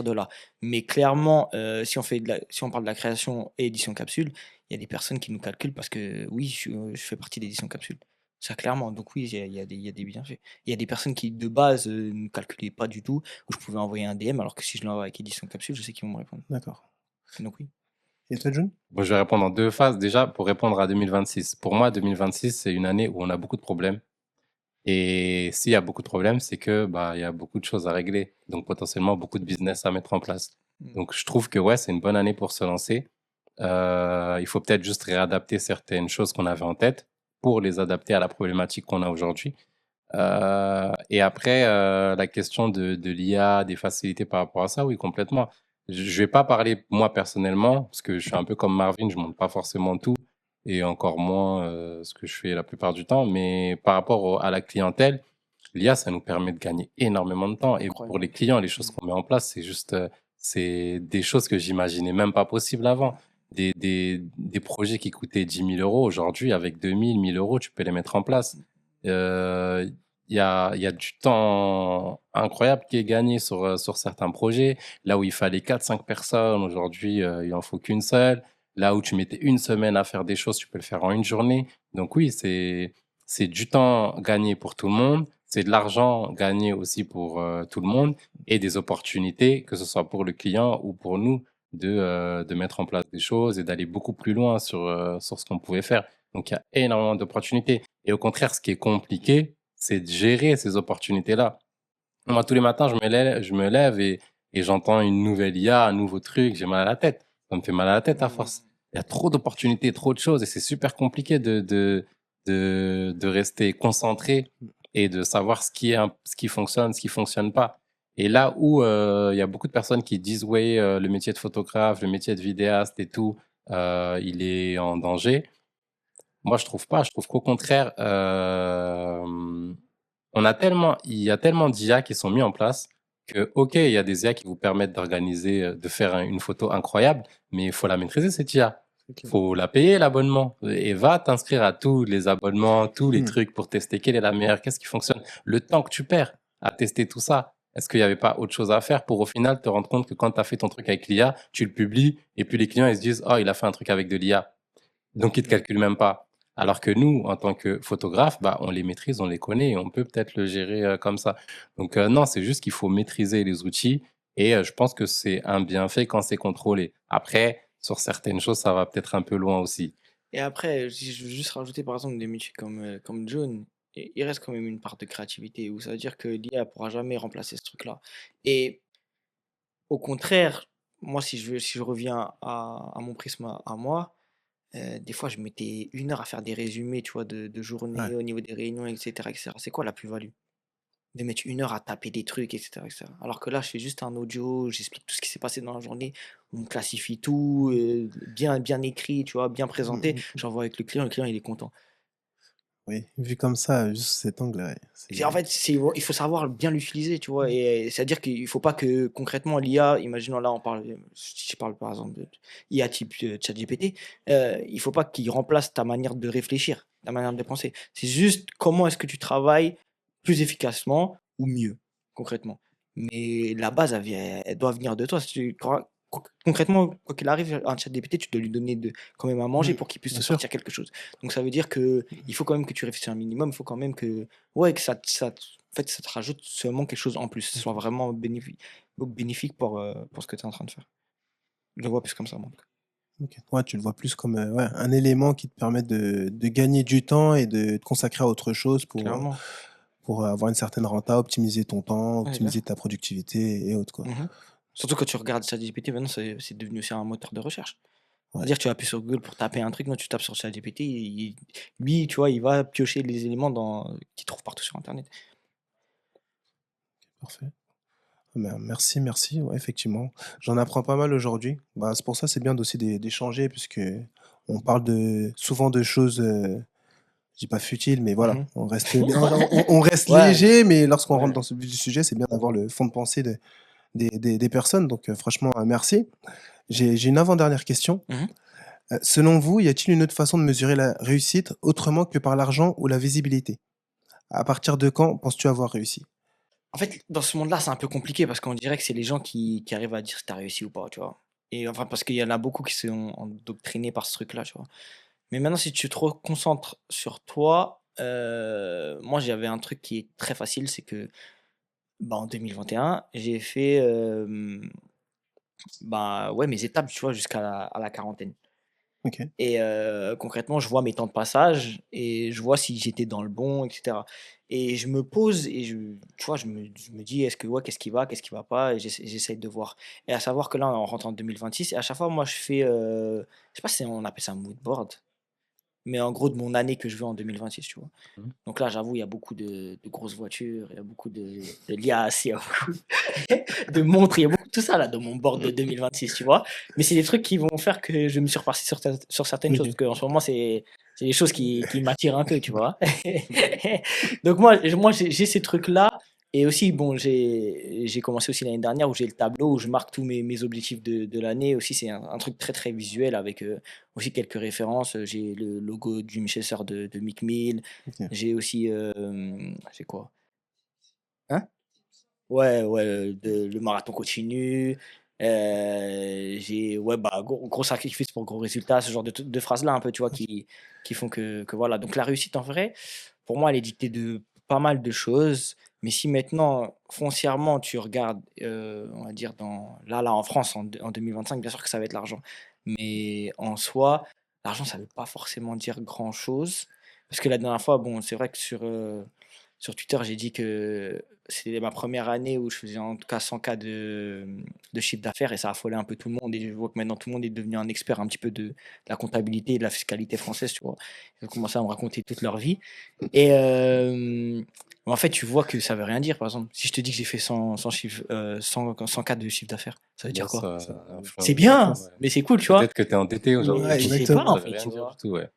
de là. Mais clairement, si on parle de la création et édition capsule, il y a des personnes qui nous calculent parce que oui, je fais partie d'édition capsule. Ça clairement, donc oui, il y a des bienfaits. Il y a des personnes qui de base, ne calculaient pas du tout, où je pouvais envoyer un DM alors que si je l'envoie avec édition capsule, je sais qu'ils vont me répondre. d'accord. Donc oui. Et toi, June? Bon, je vais répondre en deux phases. Déjà, pour répondre à 2026. Pour moi, 2026, c'est une année où on a beaucoup de problèmes. Et s'il y a beaucoup de problèmes, c'est que bah, il y a beaucoup de choses à régler. Donc, potentiellement, beaucoup de business à mettre en place. Mmh. Donc, je trouve que ouais, c'est une bonne année pour se lancer. Il faut peut-être juste réadapter certaines choses qu'on avait en tête pour les adapter à la problématique qu'on a aujourd'hui. Et après, la question de l'IA, des facilités par rapport à ça, oui, complètement. Je vais pas parler moi personnellement, parce que je suis un peu comme Marvin, je montre pas forcément tout, et encore moins ce que je fais la plupart du temps. Mais par rapport à la clientèle, l'IA, ça nous permet de gagner énormément de temps. Et pour Incroyable. les clients, les choses Mmh. qu'on met en place, c'est juste, c'est des choses que j'imaginais même pas possibles avant. Des projets qui coûtaient 10 000 euros, aujourd'hui, avec 2 000, 1 000 euros, tu peux les mettre en place. Euh, il y a du temps incroyable qui est gagné sur certains projets. Là où il fallait 4 5 personnes, aujourd'hui, il en faut qu'une seule. Là où tu mettais une semaine à faire des choses, tu peux le faire en une journée. Donc oui, c'est du temps gagné pour tout le monde. C'est de l'argent gagné aussi pour tout le monde et des opportunités, que ce soit pour le client ou pour nous, de mettre en place des choses et d'aller beaucoup plus loin sur ce qu'on pouvait faire. Donc il y a énormément d'opportunités. Et au contraire, ce qui est compliqué, c'est de gérer ces opportunités-là. Moi, tous les matins, je me lève et j'entends une nouvelle IA, un nouveau truc, j'ai mal à la tête. Ça me fait mal à la tête à Mmh. force. Il y a trop d'opportunités, trop de choses et c'est super compliqué de rester concentré et de savoir ce qui fonctionne, ce qui fonctionne pas. Et là où il y a beaucoup de personnes qui disent, oui, le métier de photographe, le métier de vidéaste et tout, il est en danger. Moi, je trouve pas. Je trouve qu'au contraire, il y a tellement d'IA qui sont mis en place que, ok, il y a des IA qui vous permettent d'organiser, de faire une photo incroyable, mais il faut la maîtriser, cette IA. C'est clair. Faut la payer, l'abonnement. Et va t'inscrire à tous les abonnements, tous les Mmh. trucs pour tester quelle est la meilleure, qu'est-ce qui fonctionne. Le temps que tu perds à tester tout ça, est-ce qu'il n'y avait pas autre chose à faire pour au final te rendre compte que quand tu as fait ton truc avec l'IA, tu le publies et puis les clients ils se disent, oh, il a fait un truc avec de l'IA. Donc, ils ne te calculent même pas. Alors que nous, en tant que photographe, bah, on les maîtrise, on les connaît et on peut peut-être le gérer comme ça. Donc, non, c'est juste qu'il faut maîtriser les outils et je pense que c'est un bienfait quand c'est contrôlé. Après, sur certaines choses, ça va peut-être un peu loin aussi. Et après, si je veux juste rajouter par exemple des métiers comme John, il reste quand même une part de créativité où ça veut dire que l'IA pourra jamais remplacer ce truc-là. Et au contraire, moi si je reviens à mon prisme à moi, des fois je mettais 1 heure à faire des résumés, tu vois, de Ouais. journée au niveau des réunions, et cetera. C'est quoi la plus-value? De mettre 1 heure à taper des trucs, et cetera. Alors que là, je fais juste un audio, j'explique tout ce qui s'est passé dans la journée, on classifie tout, bien écrit, tu vois, bien Mmh présenté. mh, mmh. J'envoie avec le client, il est content. Oui, vu comme ça, juste cet angle, ouais, En c'est fait, il faut savoir bien l'utiliser, tu vois? Et c'est-à-dire qu'il faut pas que concrètement l'IA, imaginons là on parle, si je parle par exemple de IA type, ChatGPT, il faut pas qu'il remplace ta manière de réfléchir, ta manière de penser. C'est juste comment est-ce que tu travailles plus efficacement ou mieux, concrètement. Mais la base elle doit venir de toi. Si tu crois concrètement, quoi qu'il arrive, un ChatGPT, tu dois lui donner quand même à manger Mm, pour qu'il puisse bien te sûr. sortir quelque chose. Donc ça veut dire que il faut quand même que tu réfléchisses un minimum, il faut quand même que, ouais, que en fait, ça te rajoute seulement quelque chose en plus, que ce soit vraiment bénéfique pour ce que tu es en train de faire. Je le vois plus comme ça, moi. En tout cas. Ok. Ouais, tu le vois plus comme ouais, un élément qui te permet de gagner du temps et de te consacrer à autre chose Clairement. pour avoir une certaine renta, optimiser ton temps, Ouais, c'est clair. optimiser ta productivité et autres, quoi. Mhm. Surtout quand tu regardes ChatGPT, maintenant, c'est devenu aussi un moteur de recherche. Ouais. C'est-à-dire, tu appuies sur Google pour taper un truc, non, tu tapes sur ChatGPT, lui, tu vois, il va piocher les éléments qu'il trouve partout sur Internet. Parfait. Ben, merci, merci. Ouais, effectivement. J'en apprends pas mal aujourd'hui. Bah, c'est pour ça, c'est bien aussi d'échanger, puisque on parle souvent de choses, je dis pas futiles, mais voilà, Mhm. on reste Ouais, léger, mais lorsqu'on rentre ouais. dans ce vif du sujet, c'est bien d'avoir le fond de pensée des personnes. Donc, franchement, merci. J'ai une avant-dernière question. Mhm. Selon vous, y a-t-il une autre façon de mesurer la réussite autrement que par l'argent ou la visibilité? À partir de quand penses-tu avoir réussi? En fait, dans ce monde-là, c'est un peu compliqué parce qu'on dirait que c'est les gens qui arrivent à dire si t'as réussi ou pas, tu vois. Et enfin, parce qu'il y en a beaucoup qui sont endoctrinés par ce truc-là, tu vois. Mais maintenant, si tu te reconcentres sur toi, moi, j'avais un truc qui est très facile, c'est que bah, en 2021, j'ai fait bah, ouais, mes étapes, tu vois, jusqu'à la quarantaine. Ok. Et concrètement, je vois mes temps de passage et je vois si j'étais dans le bon, et cetera. Et je me pose et tu vois, je me dis: «Est-ce que ouais, qu'est-ce qui va pas?» et j'essaye de voir. Et à savoir que là, on rentre en 2026 et à chaque fois, moi, je fais, je sais pas si on appelle ça un mood board, mais en gros, de mon année que je veux en 2026, tu vois? Mhm. Donc là, j'avoue, il y a beaucoup de grosses voitures, il y a beaucoup de liasses, il y a beaucoup de montres, il y a beaucoup de tout ça là dans mon board de 2026, tu vois. Mais c'est des trucs qui vont faire que je me suis reparti sur certaines choses, Ok. parce qu'en ce moment, c'est des choses qui m'attirent un peu, tu vois. Donc moi j'ai ces trucs-là. Et aussi, bon, j'ai commencé aussi l'année dernière où j'ai le tableau où je marque tous mes objectifs de l'année. Aussi, c'est un truc très très visuel avec aussi quelques références. J'ai le logo du Winchester de Mick Mill. Ok. J'ai aussi, j'ai quoi? Hein? Ouais, ouais, le marathon continu. J'ai ouais, bah, gros sacrifice pour gros résultats, ce genre de phrases-là un peu, tu vois, qui font que voilà. Donc la réussite, en vrai, pour moi, elle est dictée de pas mal de choses. Mais si maintenant, foncièrement, tu regardes, on va dire là, en France, en 2025, bien sûr que ça va être l'argent. Mais en soi, l'argent, ça veut pas forcément dire grand-chose. Parce que la dernière fois, bon, c'est vrai que sur Twitter, j'ai dit que c'était ma première année où je faisais en tout cas 100 K de chiffre d'affaires et ça a affolé un peu tout le monde. Et je vois que maintenant tout le monde est devenu un expert un petit peu de la comptabilité et de la fiscalité française, tu vois. Ils ont commencé à me raconter toute leur vie. Et en fait, tu vois que ça veut rien dire. Par exemple, si je te dis que j'ai fait 100 K de chiffre d'affaires, ça veut Bon, dire quoi? ça C'est influence. bien, Ouais. mais c'est cool, tu vois. Peut-être que tu es endetté aujourd'hui, Mais Ouais, je mais sais pas, exactement. en ça veut fait, rien tu dire vois. du tout, ouais.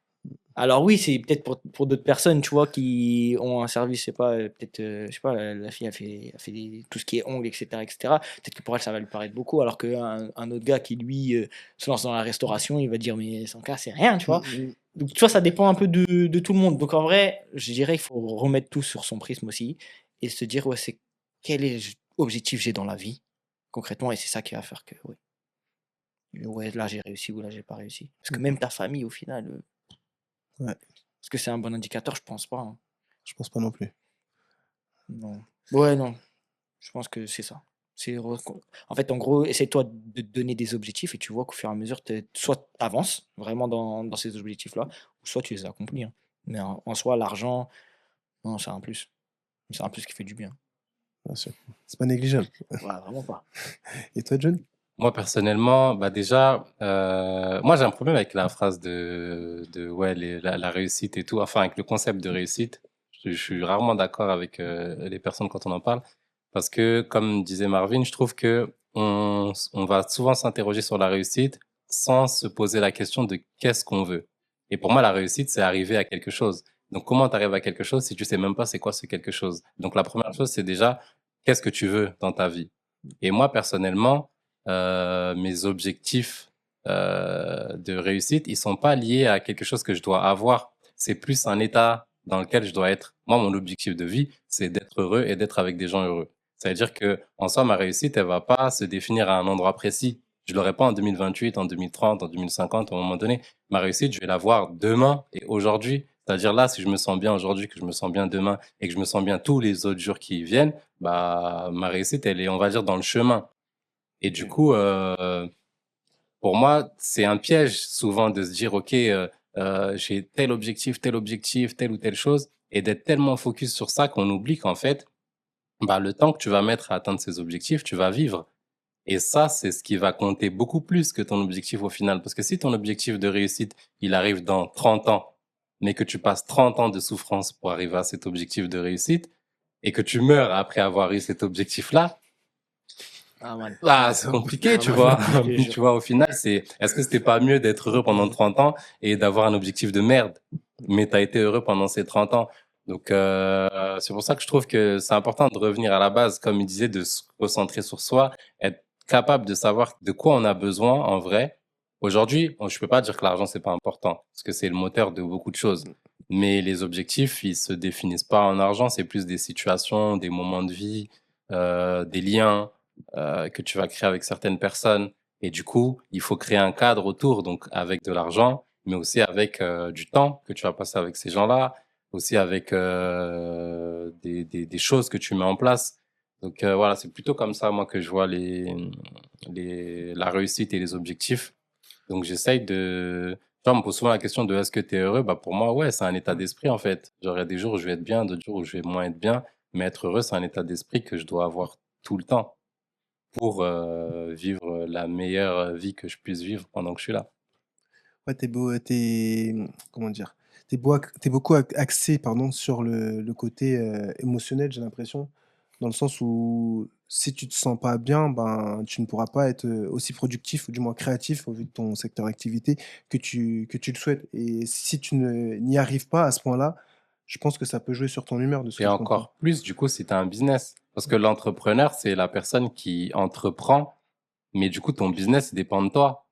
Alors oui, c'est peut-être pour d'autres personnes, tu vois, qui ont un service, je sais pas, peut-être, je sais pas, la fille a fait tout ce qui est ongles, et cetera. Peut-être que pour elle, ça va lui paraître beaucoup, alors qu'un autre gars qui, lui, se lance dans la restauration, il va dire, mais 100 K, c'est rien, tu vois. Mm, Donc, tu vois, ça dépend un peu de tout le monde. Donc, en vrai, je dirais qu'il faut remettre tout sur son prisme aussi et se dire, ouais, c'est quel objectif j'ai dans la vie, concrètement, et c'est ça qui va faire que, ouais, là, j'ai réussi ou là, j'ai pas réussi. Parce que mm. même ta famille, au final, Ouais, est-ce que c'est un bon indicateur? Je pense pas, hein. je pense pas non plus. Non. Ouais, non, je pense que c'est ça. En fait, en gros, essaie-toi de te donner des objectifs et tu vois qu'au fur et à mesure, soit tu avances vraiment dans ces objectifs-là, ou soit tu les accomplis, hein. Mais en soi, l'argent, non, c'est un plus. C'est un plus qui fait du bien. Bien sûr. C'est pas négligeable. Ouais, vraiment pas. Et toi, John? Moi, personnellement, bah déjà, moi, j'ai un problème avec la phrase ouais, la réussite et tout, enfin, avec le concept de réussite. Je suis rarement d'accord avec les personnes quand on en parle, parce que, comme disait Marvin, je trouve que on va souvent s'interroger sur la réussite sans se poser la question de qu'est-ce qu'on veut. Et pour moi, la réussite, c'est arriver à quelque chose. Donc, comment tu arrives à quelque chose si tu sais même pas c'est quoi ce quelque chose? Donc, la première chose, c'est déjà, qu'est-ce que tu veux dans ta vie? Et moi, personnellement, mes objectifs de réussite, ils sont pas liés à quelque chose que je dois avoir. C'est plus un état dans lequel je dois être. Moi, mon objectif de vie, c'est d'être heureux et d'être avec des gens heureux. Ça veut dire que, en soi, ma réussite, elle va pas se définir à un endroit précis. Je l'aurai pas en 2028, en 2030, en 2050, à un moment donné. Ma réussite, je vais la voir demain et aujourd'hui. C'est-à-dire là, si je me sens bien aujourd'hui, que je me sens bien demain et que je me sens bien tous les autres jours qui viennent, bah, ma réussite, elle est, on va dire, dans le chemin. Et du Mm. coup, pour moi, c'est un piège souvent de se dire, OK, j'ai tel objectif, telle ou telle chose, et d'être tellement focus sur ça qu'on oublie qu'en fait, bah, le temps que tu vas mettre à atteindre ces objectifs, tu vas vivre. Et ça, c'est ce qui va compter beaucoup plus que ton objectif au final. Parce que si ton objectif de réussite, il arrive dans 30 ans, mais que tu passes 30 ans de souffrance pour arriver à cet objectif de réussite, et que tu meurs après avoir eu cet objectif-là, Ah, man. ah, c'est compliqué, Ah, tu man, vois. je te Tu jure. vois, au final, est-ce que c'était pas mieux d'être heureux pendant 30 ans et d'avoir un objectif de merde, mais t'as été heureux pendant ces 30 ans. Donc, c'est pour ça que je trouve que c'est important de revenir à la base, comme il disait, de se concentrer sur soi, être capable de savoir de quoi on a besoin en vrai. Aujourd'hui, je peux pas dire que l'argent c'est pas important, parce que c'est le moteur de beaucoup de choses. Mais les objectifs, ils se définissent pas en argent, c'est plus des situations, des moments de vie, des liens que tu vas créer avec certaines personnes. Et du coup, il faut créer un cadre autour, donc avec de l'argent, mais aussi avec du temps que tu vas passer avec ces gens-là, aussi avec des choses que tu mets en place. Donc voilà, c'est plutôt comme ça, moi, que je vois la réussite et les objectifs. Donc j'essaye de... Tu vois, on me pose souvent la question de est-ce que tu es heureux? Bah, pour moi, ouais, c'est un état d'esprit, en fait. Genre, il y a des jours où je vais être bien, d'autres jours où je vais moins être bien. Mais être heureux, c'est un état d'esprit que je dois avoir tout le temps pour vivre la meilleure vie que je puisse vivre pendant que je suis là. Ouais, comment dire? T'es beaucoup axé, pardon, sur le côté émotionnel, j'ai l'impression, dans le sens où si tu te sens pas bien, ben, tu ne pourras pas être aussi productif, ou du moins créatif, au vu de ton secteur d'activité, que tu le souhaites. Et si tu n'y arrives pas à ce point-là, je pense que ça peut jouer sur ton humeur, de ce Et que je comprends. encore plus, du coup, si tu as un business. Parce que l'entrepreneur, c'est la personne qui entreprend, mais du coup, ton business dépend de toi.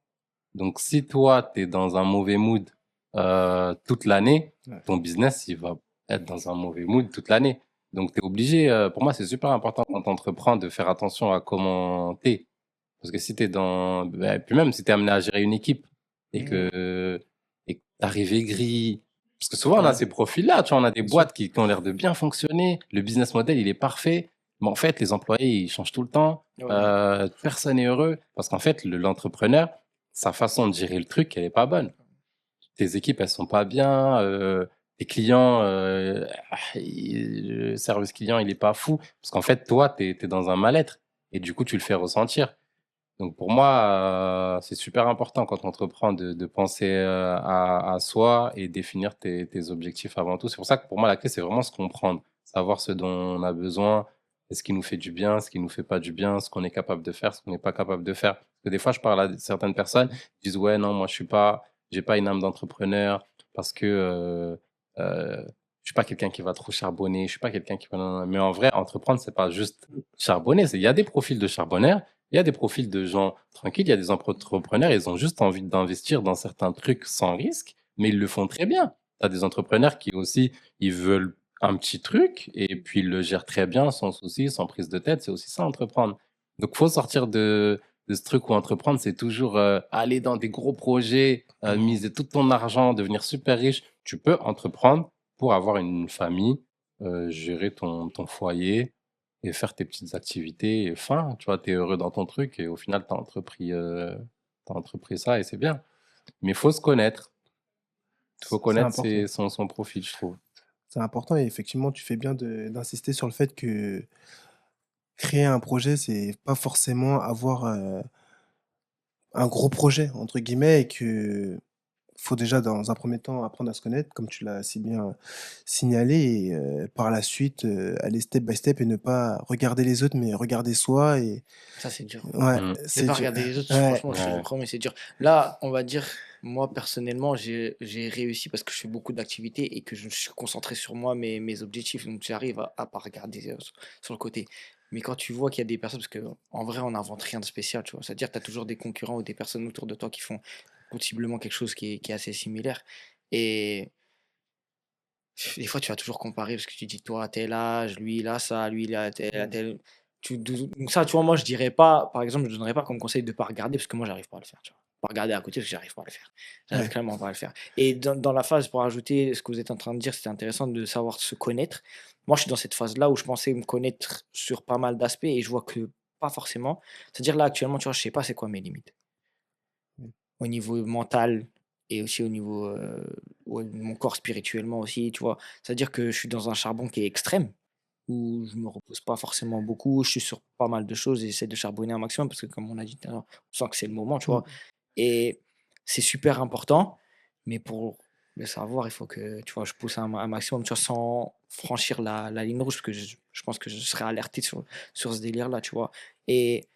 Donc, si toi, tu es dans un mauvais mood toute l'année, Ouais. ton business, il va être dans un mauvais mood toute l'année. Donc, tu es obligé, pour moi, c'est super important quand tu entreprends de faire attention à comment t'es. Parce que si tu es dans... bah, puis même si tu es amené à gérer une équipe et Mhm. et que tu arrives aigri, parce que souvent, on a Ouais, ces profils-là, tu vois, on a des Bien sûr. boîtes qui ont l'air de bien fonctionner, le business model, il est parfait, mais en fait, les employés, ils changent tout le temps, ouais. personne n'est heureux, parce qu'en fait, l'entrepreneur, sa façon de gérer le truc, elle est pas bonne. Tes équipes, elles sont pas bien, tes clients, le service client, il est pas fou, parce qu'en fait, toi, t'es dans un mal-être, et du coup, tu le fais ressentir. Donc pour moi, c'est super important quand on entreprend de penser à soi et définir tes objectifs avant tout. C'est pour ça que pour moi, la clé, c'est vraiment se comprendre, savoir ce dont on a besoin, et ce qui nous fait du bien, ce qui nous fait pas du bien, ce qu'on est capable de faire, ce qu'on n'est pas capable de faire. Parce que des fois, je parle à certaines personnes, ils disent ouais, non, moi, j'ai pas une âme d'entrepreneur parce que je suis pas quelqu'un qui va trop charbonner, je suis pas quelqu'un qui va. Mais en vrai, entreprendre, c'est pas juste charbonner. Il y a des profils de charbonneurs, il y a des profils de gens tranquilles, il y a des entrepreneurs, ils ont juste envie d'investir dans certains trucs sans risque, mais ils le font très bien. Tu as des entrepreneurs qui aussi, ils veulent un petit truc et puis ils le gèrent très bien, sans souci, sans prise de tête. C'est aussi ça, entreprendre. Donc, faut sortir de ce truc où entreprendre, c'est toujours aller dans des gros projets, miser tout ton argent, devenir super riche. Tu peux entreprendre pour avoir une famille, gérer ton foyer et faire tes petites activités. Et fin, tu vois, tu es heureux dans ton truc et au final, t'as entrepris ça et c'est bien. Mais il faut se connaître. Il faut C'est connaître important. son profil, je trouve. C'est important et effectivement, tu fais bien d'insister sur le fait que créer un projet, c'est pas forcément avoir un gros projet, entre guillemets, et que faut déjà, dans un premier temps, apprendre à se connaître, comme tu l'as si bien signalé, et par la suite, aller step by step et ne pas regarder les autres, mais regarder soi. Et Ça, c'est dur. ouais, Mm. Ne c'est pas dur. regarder les autres, Ouais, franchement, je te Ouais. promets, c'est dur. Là, on va dire, moi, personnellement, j'ai réussi parce que je fais beaucoup d'activités et que je suis concentré sur moi, mes objectifs. Donc, j'arrive à pas regarder sur le côté. Mais quand tu vois qu'il y a des personnes, parce que en vrai, on n'invente rien de spécial, tu vois. C'est-à-dire que tu as toujours des concurrents ou des personnes autour de toi qui font possiblement quelque chose qui est assez similaire. Et des fois, tu vas toujours comparer parce que tu dis, toi, à tel âge, lui, il a ça, lui, il a tel, à tel. Donc ça, tu vois, moi, je dirais pas, par exemple, je donnerais pas comme conseil de pas regarder parce que moi, j'arrive pas à le faire, tu vois. Pas regarder à côté parce que j'arrive pas à le faire. J'arrive Ouais. clairement pas à le faire. Et dans la phase, pour ajouter ce que vous êtes en train de dire, c'était intéressant de savoir se connaître. Moi, je suis dans cette phase-là où je pensais me connaître sur pas mal d'aspects et je vois que pas forcément. C'est-à-dire là, actuellement, tu vois, je sais pas c'est quoi mes limites. Mmh. Au niveau mental et aussi au niveau ouais, de mon corps spirituellement aussi, tu vois. C'est-à-dire que je suis dans un charbon qui est extrême où je me repose pas forcément beaucoup, je suis sur pas mal de choses et j'essaie de charbonner un maximum parce que comme on a dit tout à l'heure, on sent que c'est le moment, tu vois? Mmh. Et c'est super important, mais pour le savoir, il faut que, tu vois, je pousse un maximum, tu vois, sans franchir la ligne rouge parce que je pense que je serais alerté sur ce délire-là, tu vois? Et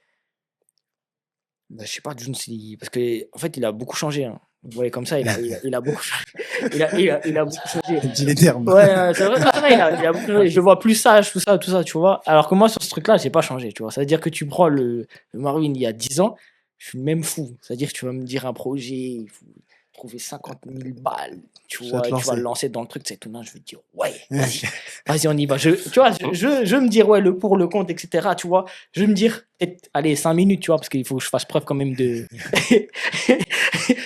bah, je sais pas, June, si parce qu'en fait, il a beaucoup changé, hein. Vous voyez comme ça, il a beaucoup changé. Il a beaucoup changé. Dis les termes. Ouais, c'est vrai, non, c'est vrai, il a beaucoup changé. Je le vois plus sage, tout ça, tu vois? Alors que moi, sur ce truc-là, j'ai pas changé, tu vois? Ça veut dire que tu prends le Marvin il y a 10 ans, je suis le même fou. C'est-à-dire que tu vas me dire un projet, il faut trouver 50 000 balles, tu Tu vas te vois? Tu vas le lancer. lancer dans le truc, c'est étonnant, je vais te dire: «Ouais, vas-y, vas-y, on y va». Tu vois? Je veux me dire: «Ouais, le pour, le contre» et cetera, tu vois? Je veux me dire peut-être, allez, 5 minutes, tu vois? Parce qu'il faut que je fasse preuve quand même de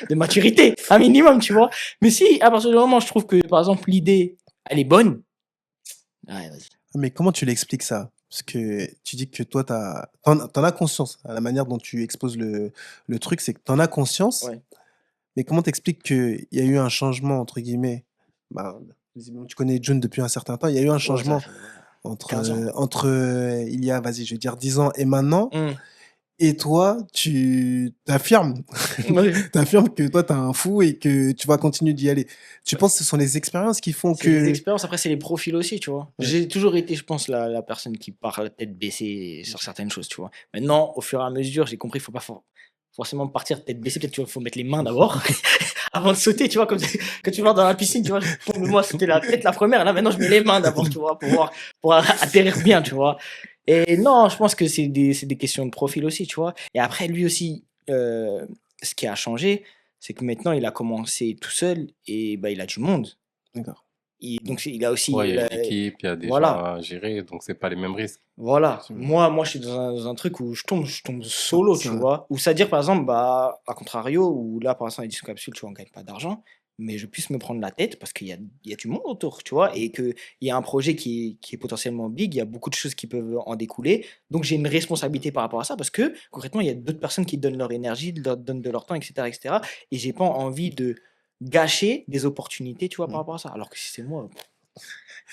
de maturité, un minimum, tu vois? Mais si, à partir du moment où je trouve que, par exemple, l'idée, elle est bonne, ouais, vas-y. Mais comment tu l'expliques ça? Parce que tu dis que toi, tu en as conscience. À la manière dont tu exposes le truc, c'est que tu en as conscience, Ouais. mais comment tu expliques qu'il y a eu un changement entre guillemets? Ben, visiblement tu connais June depuis un certain temps, il y a eu un Ouais, ça changement fait, ouais, entre, 15 ans. il y a, vas-y, je vais dire 10 ans et maintenant. Mmh. Et toi, tu t'affirmes. Ouais. Tu affirmes que toi, tu es un fou et que tu vas continuer d'y aller. Tu penses que ce sont les expériences qui font C'est les que expériences, après, c'est les profils aussi, tu vois? ouais, J'ai toujours été, je pense, la personne qui part la tête baissée sur OK. certaines choses, tu vois? Maintenant, au fur et à mesure, j'ai compris, il faut pas forcément partir tête baissée. Peut-être, tu vois, faut mettre les mains d'abord avant de sauter, tu vois? Comme quand tu vas dans la piscine, tu vois? Moi, c'était la tête la première. Là, maintenant, je mets les mains d'abord, tu vois? Pour atterrir bien, tu vois? Et non, je pense que c'est des questions de profil aussi, tu vois? Et après, lui aussi, ce qui a changé, c'est que maintenant, il a commencé tout seul et bah, il a du monde. D'accord. Donc il a aussi, Ouais, il y a une équipe, il y a des gens voilà, à gérer, donc c'est pas les mêmes risques. voilà. Effectivement. Moi, je suis dans un truc où je tombe solo, C'est tu vrai. vois? Ou c'est-à-dire, par exemple, bah, à contrario, où là, pour l'instant, Édition Capsule, tu vois, on gagne pas d'argent, mais je puisse me prendre la tête parce qu'il y a du monde autour, tu vois? Et qu'il y a un projet qui est potentiellement big, il y a beaucoup de choses qui peuvent en découler. Donc j'ai une responsabilité par rapport à ça parce que, concrètement, il y a d'autres personnes qui donnent leur énergie, donnent de leur temps et cetera et cetera et j'ai pas envie de gâcher des opportunités, tu vois, par Mmh. rapport à ça. Alors que si c'est moi,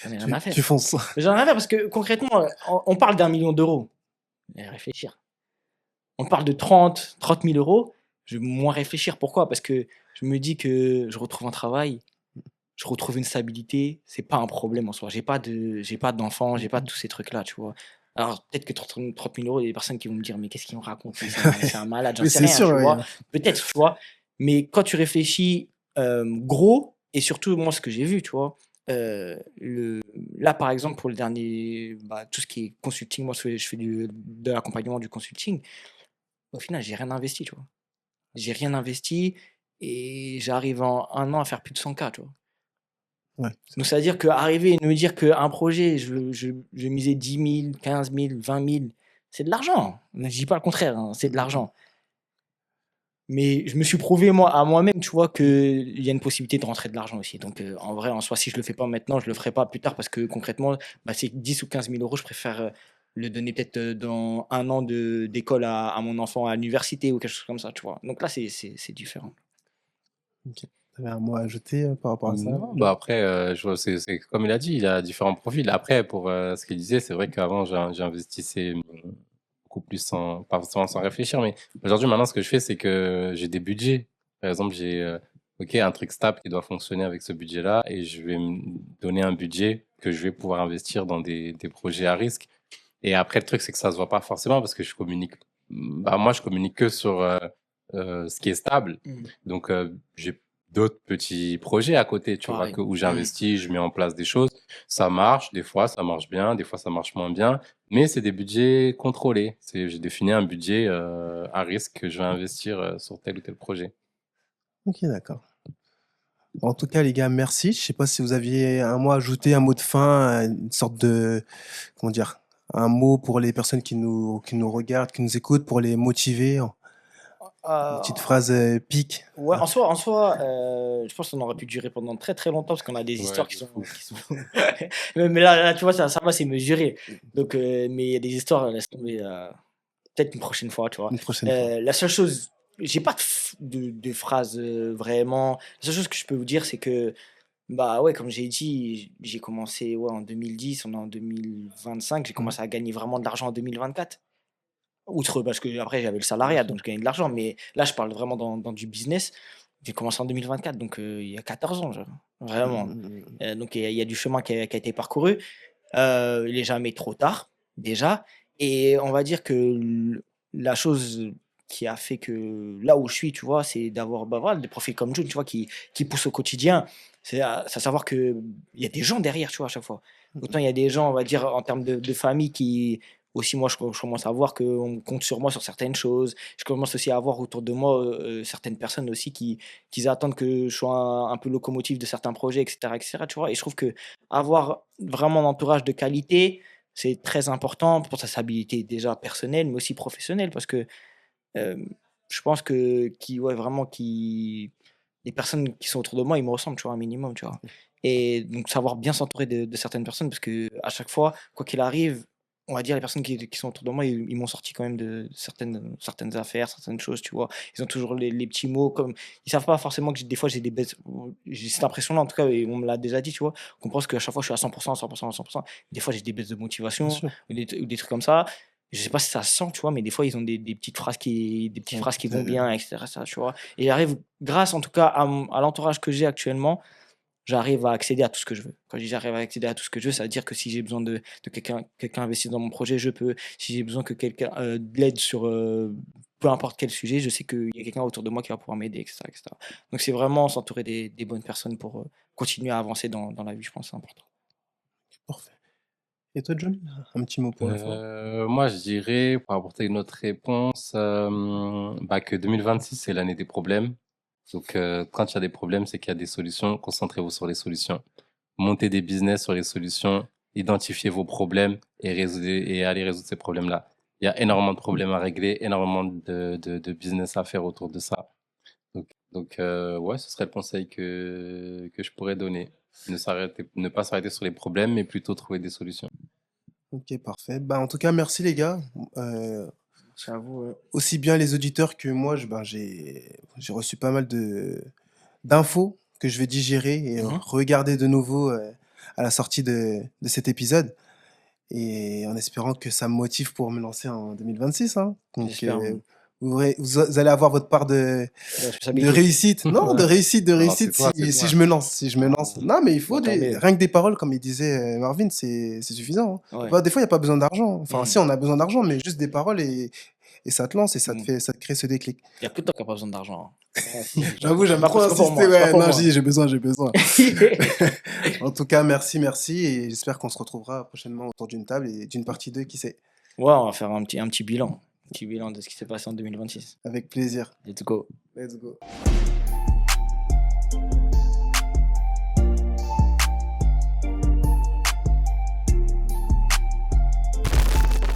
j'en ai rien à Tu faire. fonces. J'en ai rien à faire parce que concrètement, on parle d'1 million d'euros. Réfléchir. On parle de 30 000 euros. Je vais moins réfléchir. Pourquoi? Parce que je me dis que je retrouve un travail, je retrouve une stabilité. C'est pas un problème en soi. J'ai pas d'enfant, j'ai pas Mmh. tous ces trucs-là, tu vois. Alors peut-être que 30 000 euros, il y a des personnes qui vont me dire, mais qu'est-ce qu'il me raconte? Lui, c'est un malade, j'en Mais sais c'est rien, sûr, tu ouais. vois. Peut-être, tu vois. Mais quand tu réfléchis gros, et surtout moi ce que j'ai vu, tu vois, là par exemple pour le dernier, bah, tout ce qui est consulting, moi je fais de l'accompagnement du consulting. Au final, j'ai rien investi, tu vois. J'ai rien investi et j'arrive en 1 an à faire plus de 100K, tu vois. Ouais, c'est Donc vrai. ça veut dire qu'arriver et me dire qu'un projet, je misais 10 000, 15 000, 20 000, c'est de l'argent. Je dis pas le contraire, hein, c'est de Mmh. l'argent. Mais je me suis prouvé moi à moi-même, tu vois, qu'il y a une possibilité de rentrer de l'argent aussi. Donc en vrai, en soi, si je le fais pas maintenant, je le ferai pas plus tard parce que concrètement, bah, c'est 10 ou 15 000 euros, je préfère le donner peut-être dans 1 an d'école à mon enfant à l'université ou quelque chose comme ça, tu vois. Donc là, c'est différent. OK. Tu avais un mot à ajouter, par rapport à ça, Non, bah John? après, je vois, c'est comme il a dit, il a différents profils. Après, pour ce qu'il disait, c'est vrai qu'avant, j'investissais beaucoup plus pas forcément sans réfléchir, mais aujourd'hui, maintenant, ce que je fais, c'est que j'ai des budgets. Par exemple, j'ai OK, un truc stable qui doit fonctionner avec ce budget-là, et je vais me donner un budget que je vais pouvoir investir dans des projets à risque. Et après, le truc, c'est que ça se voit pas forcément parce que bah, moi, je communique que sur ce qui est stable. Mmh. Donc, j'ai d'autres petits projets à côté, tu vois, Pareil. où Mmh. j'investis, je mets en place des choses. Ça marche, des fois, ça marche bien, des fois, ça marche moins bien, mais c'est des budgets contrôlés. J'ai défini un budget à risque que je vais investir sur tel ou tel projet. OK, d'accord. En tout cas, les gars, merci. Je sais pas si vous aviez un mot à ajouter, un mot de fin, une sorte de comment dire? un mot pour les personnes qui nous regardent, qui nous écoutent, pour les motiver, une petite Euh, phrase pique. Ouais, en soi, je pense qu'on aurait pu durer pendant très très longtemps parce qu'on a des Ouais, histoires de fou. qui sont... mais là, tu vois, ça va, c'est mesuré. Donc, mais il y a des histoires, laisse tomber, peut-être une prochaine fois, tu vois. Une prochaine fois. La seule chose, j'ai pas de phrase vraiment. La seule chose que je peux vous dire, c'est que, bah ouais, comme j'ai dit, j'ai commencé ouais, en 2010, on est en 2025, j'ai Mhm. commencé à gagner vraiment de l'argent en 2024. Outre parce que après j'avais le Bien salariat, sûr. donc je gagnais de l'argent, mais là, je parle vraiment dans du business. J'ai commencé en 2024, donc il y a 14 ans, genre, vraiment. Donc il y a du chemin qui a été parcouru. Il est jamais trop tard, déjà. Et on va dire que la chose qui a fait que là où je suis, tu vois, c'est d'avoir bah, voilà, des profils comme June, tu vois, qui poussent au quotidien. C'est à savoir qu'il y a des gens derrière, tu vois, à chaque fois. Autant il y a des gens, on va dire, en termes de famille qui. Aussi, moi, je commence à voir qu'on compte sur moi sur certaines choses. Je commence aussi à voir autour de moi certaines personnes aussi qui attendent que je sois un peu locomotive de certains projets, etc., etc., tu vois. Et je trouve que avoir vraiment un entourage de qualité, c'est très important pour sa stabilité déjà personnelle, mais aussi professionnelle, parce que je pense que ouais, vraiment, les personnes qui sont autour de moi, ils me ressemblent, tu vois, un minimum, tu vois. Et donc, savoir bien s'entourer de certaines personnes, parce que à chaque fois, quoi qu'il arrive, on va dire, les personnes qui sont autour de moi, ils m'ont sorti quand même de certaines affaires, certaines choses, tu vois. Ils ont toujours les petits mots, comme ils savent pas forcément que des fois j'ai des baisses. J'ai cette impression-là, en tout cas, et on me l'a déjà dit, tu vois, qu'on pense qu'à chaque fois je suis à 100%, à 100%, à 100%. Des fois, j'ai des baisses de Bien motivation, sûr. ou des trucs comme ça. Je sais pas si ça se sent, tu vois, mais des fois, ils ont des petites phrases qui vont bien, etc., ça, tu vois. Et j'arrive, grâce en tout cas à l'entourage que j'ai actuellement, j'arrive à accéder à tout ce que je veux. Quand je dis j'arrive à accéder à tout ce que je veux, ça veut dire que si j'ai besoin de quelqu'un investir dans mon projet, je peux. Si j'ai besoin que quelqu'un de l'aide sur peu importe quel sujet, je sais qu'il y a quelqu'un autour de moi qui va pouvoir m'aider, etc., etc. Donc c'est vraiment s'entourer des bonnes personnes pour continuer à avancer dans la vie, je pense, que c'est important. Parfait. Et toi, John? Un petit mot pour la fin? Moi, je dirais, pour apporter une autre réponse, bah, que 2026, c'est l'année des problèmes. Donc, quand il y a des problèmes, c'est qu'il y a des solutions. Concentrez-vous sur les solutions. Montez des business sur les solutions. Identifiez vos problèmes et allez résoudre ces problèmes-là. Il y a énormément de problèmes à régler, énormément de business à faire autour de ça. Donc, ouais, ce serait le conseil que je pourrais donner. Ne pas s'arrêter sur les problèmes, mais plutôt trouver des solutions. Ok, parfait. Bah, en tout cas, merci les gars. Euh, J'avoue, Aussi bien les auditeurs que moi, j'ai reçu pas mal d'infos que je vais digérer et mhm, regarder de nouveau à la sortie de cet épisode. Et en espérant que ça me motive pour me lancer en 2026, hein. Donc, j'espère. vous allez avoir votre part De de responsabilité. réussite. Non, de réussite, de Non, c'est réussite toi, c'est si toi. je me lance. Si je me lance. Non, mais il faut Bah, tant mieux. rien que des paroles, comme il disait Marvin, c'est suffisant, hein. Ouais. Bah, des fois, il n'y a pas besoin d'argent. Enfin, Mhm, si, on a besoin d'argent, mais juste des paroles et ça te lance et mhm. ça te crée ce déclic. Il y a peu de temps qui n'a pas besoin d'argent, hein. Ouais, J'avoue, j'aime pas trop pour insister. moi, c'est pas Ouais, pour non, moi. j'ai besoin, j'ai besoin. En tout cas, merci et j'espère qu'on se retrouvera prochainement autour d'une table et d'une partie 2 qui sait. Ouais, on va faire un petit bilan. Un petit bilan de ce qui s'est passé en 2026. Avec plaisir. Let's go. Let's go.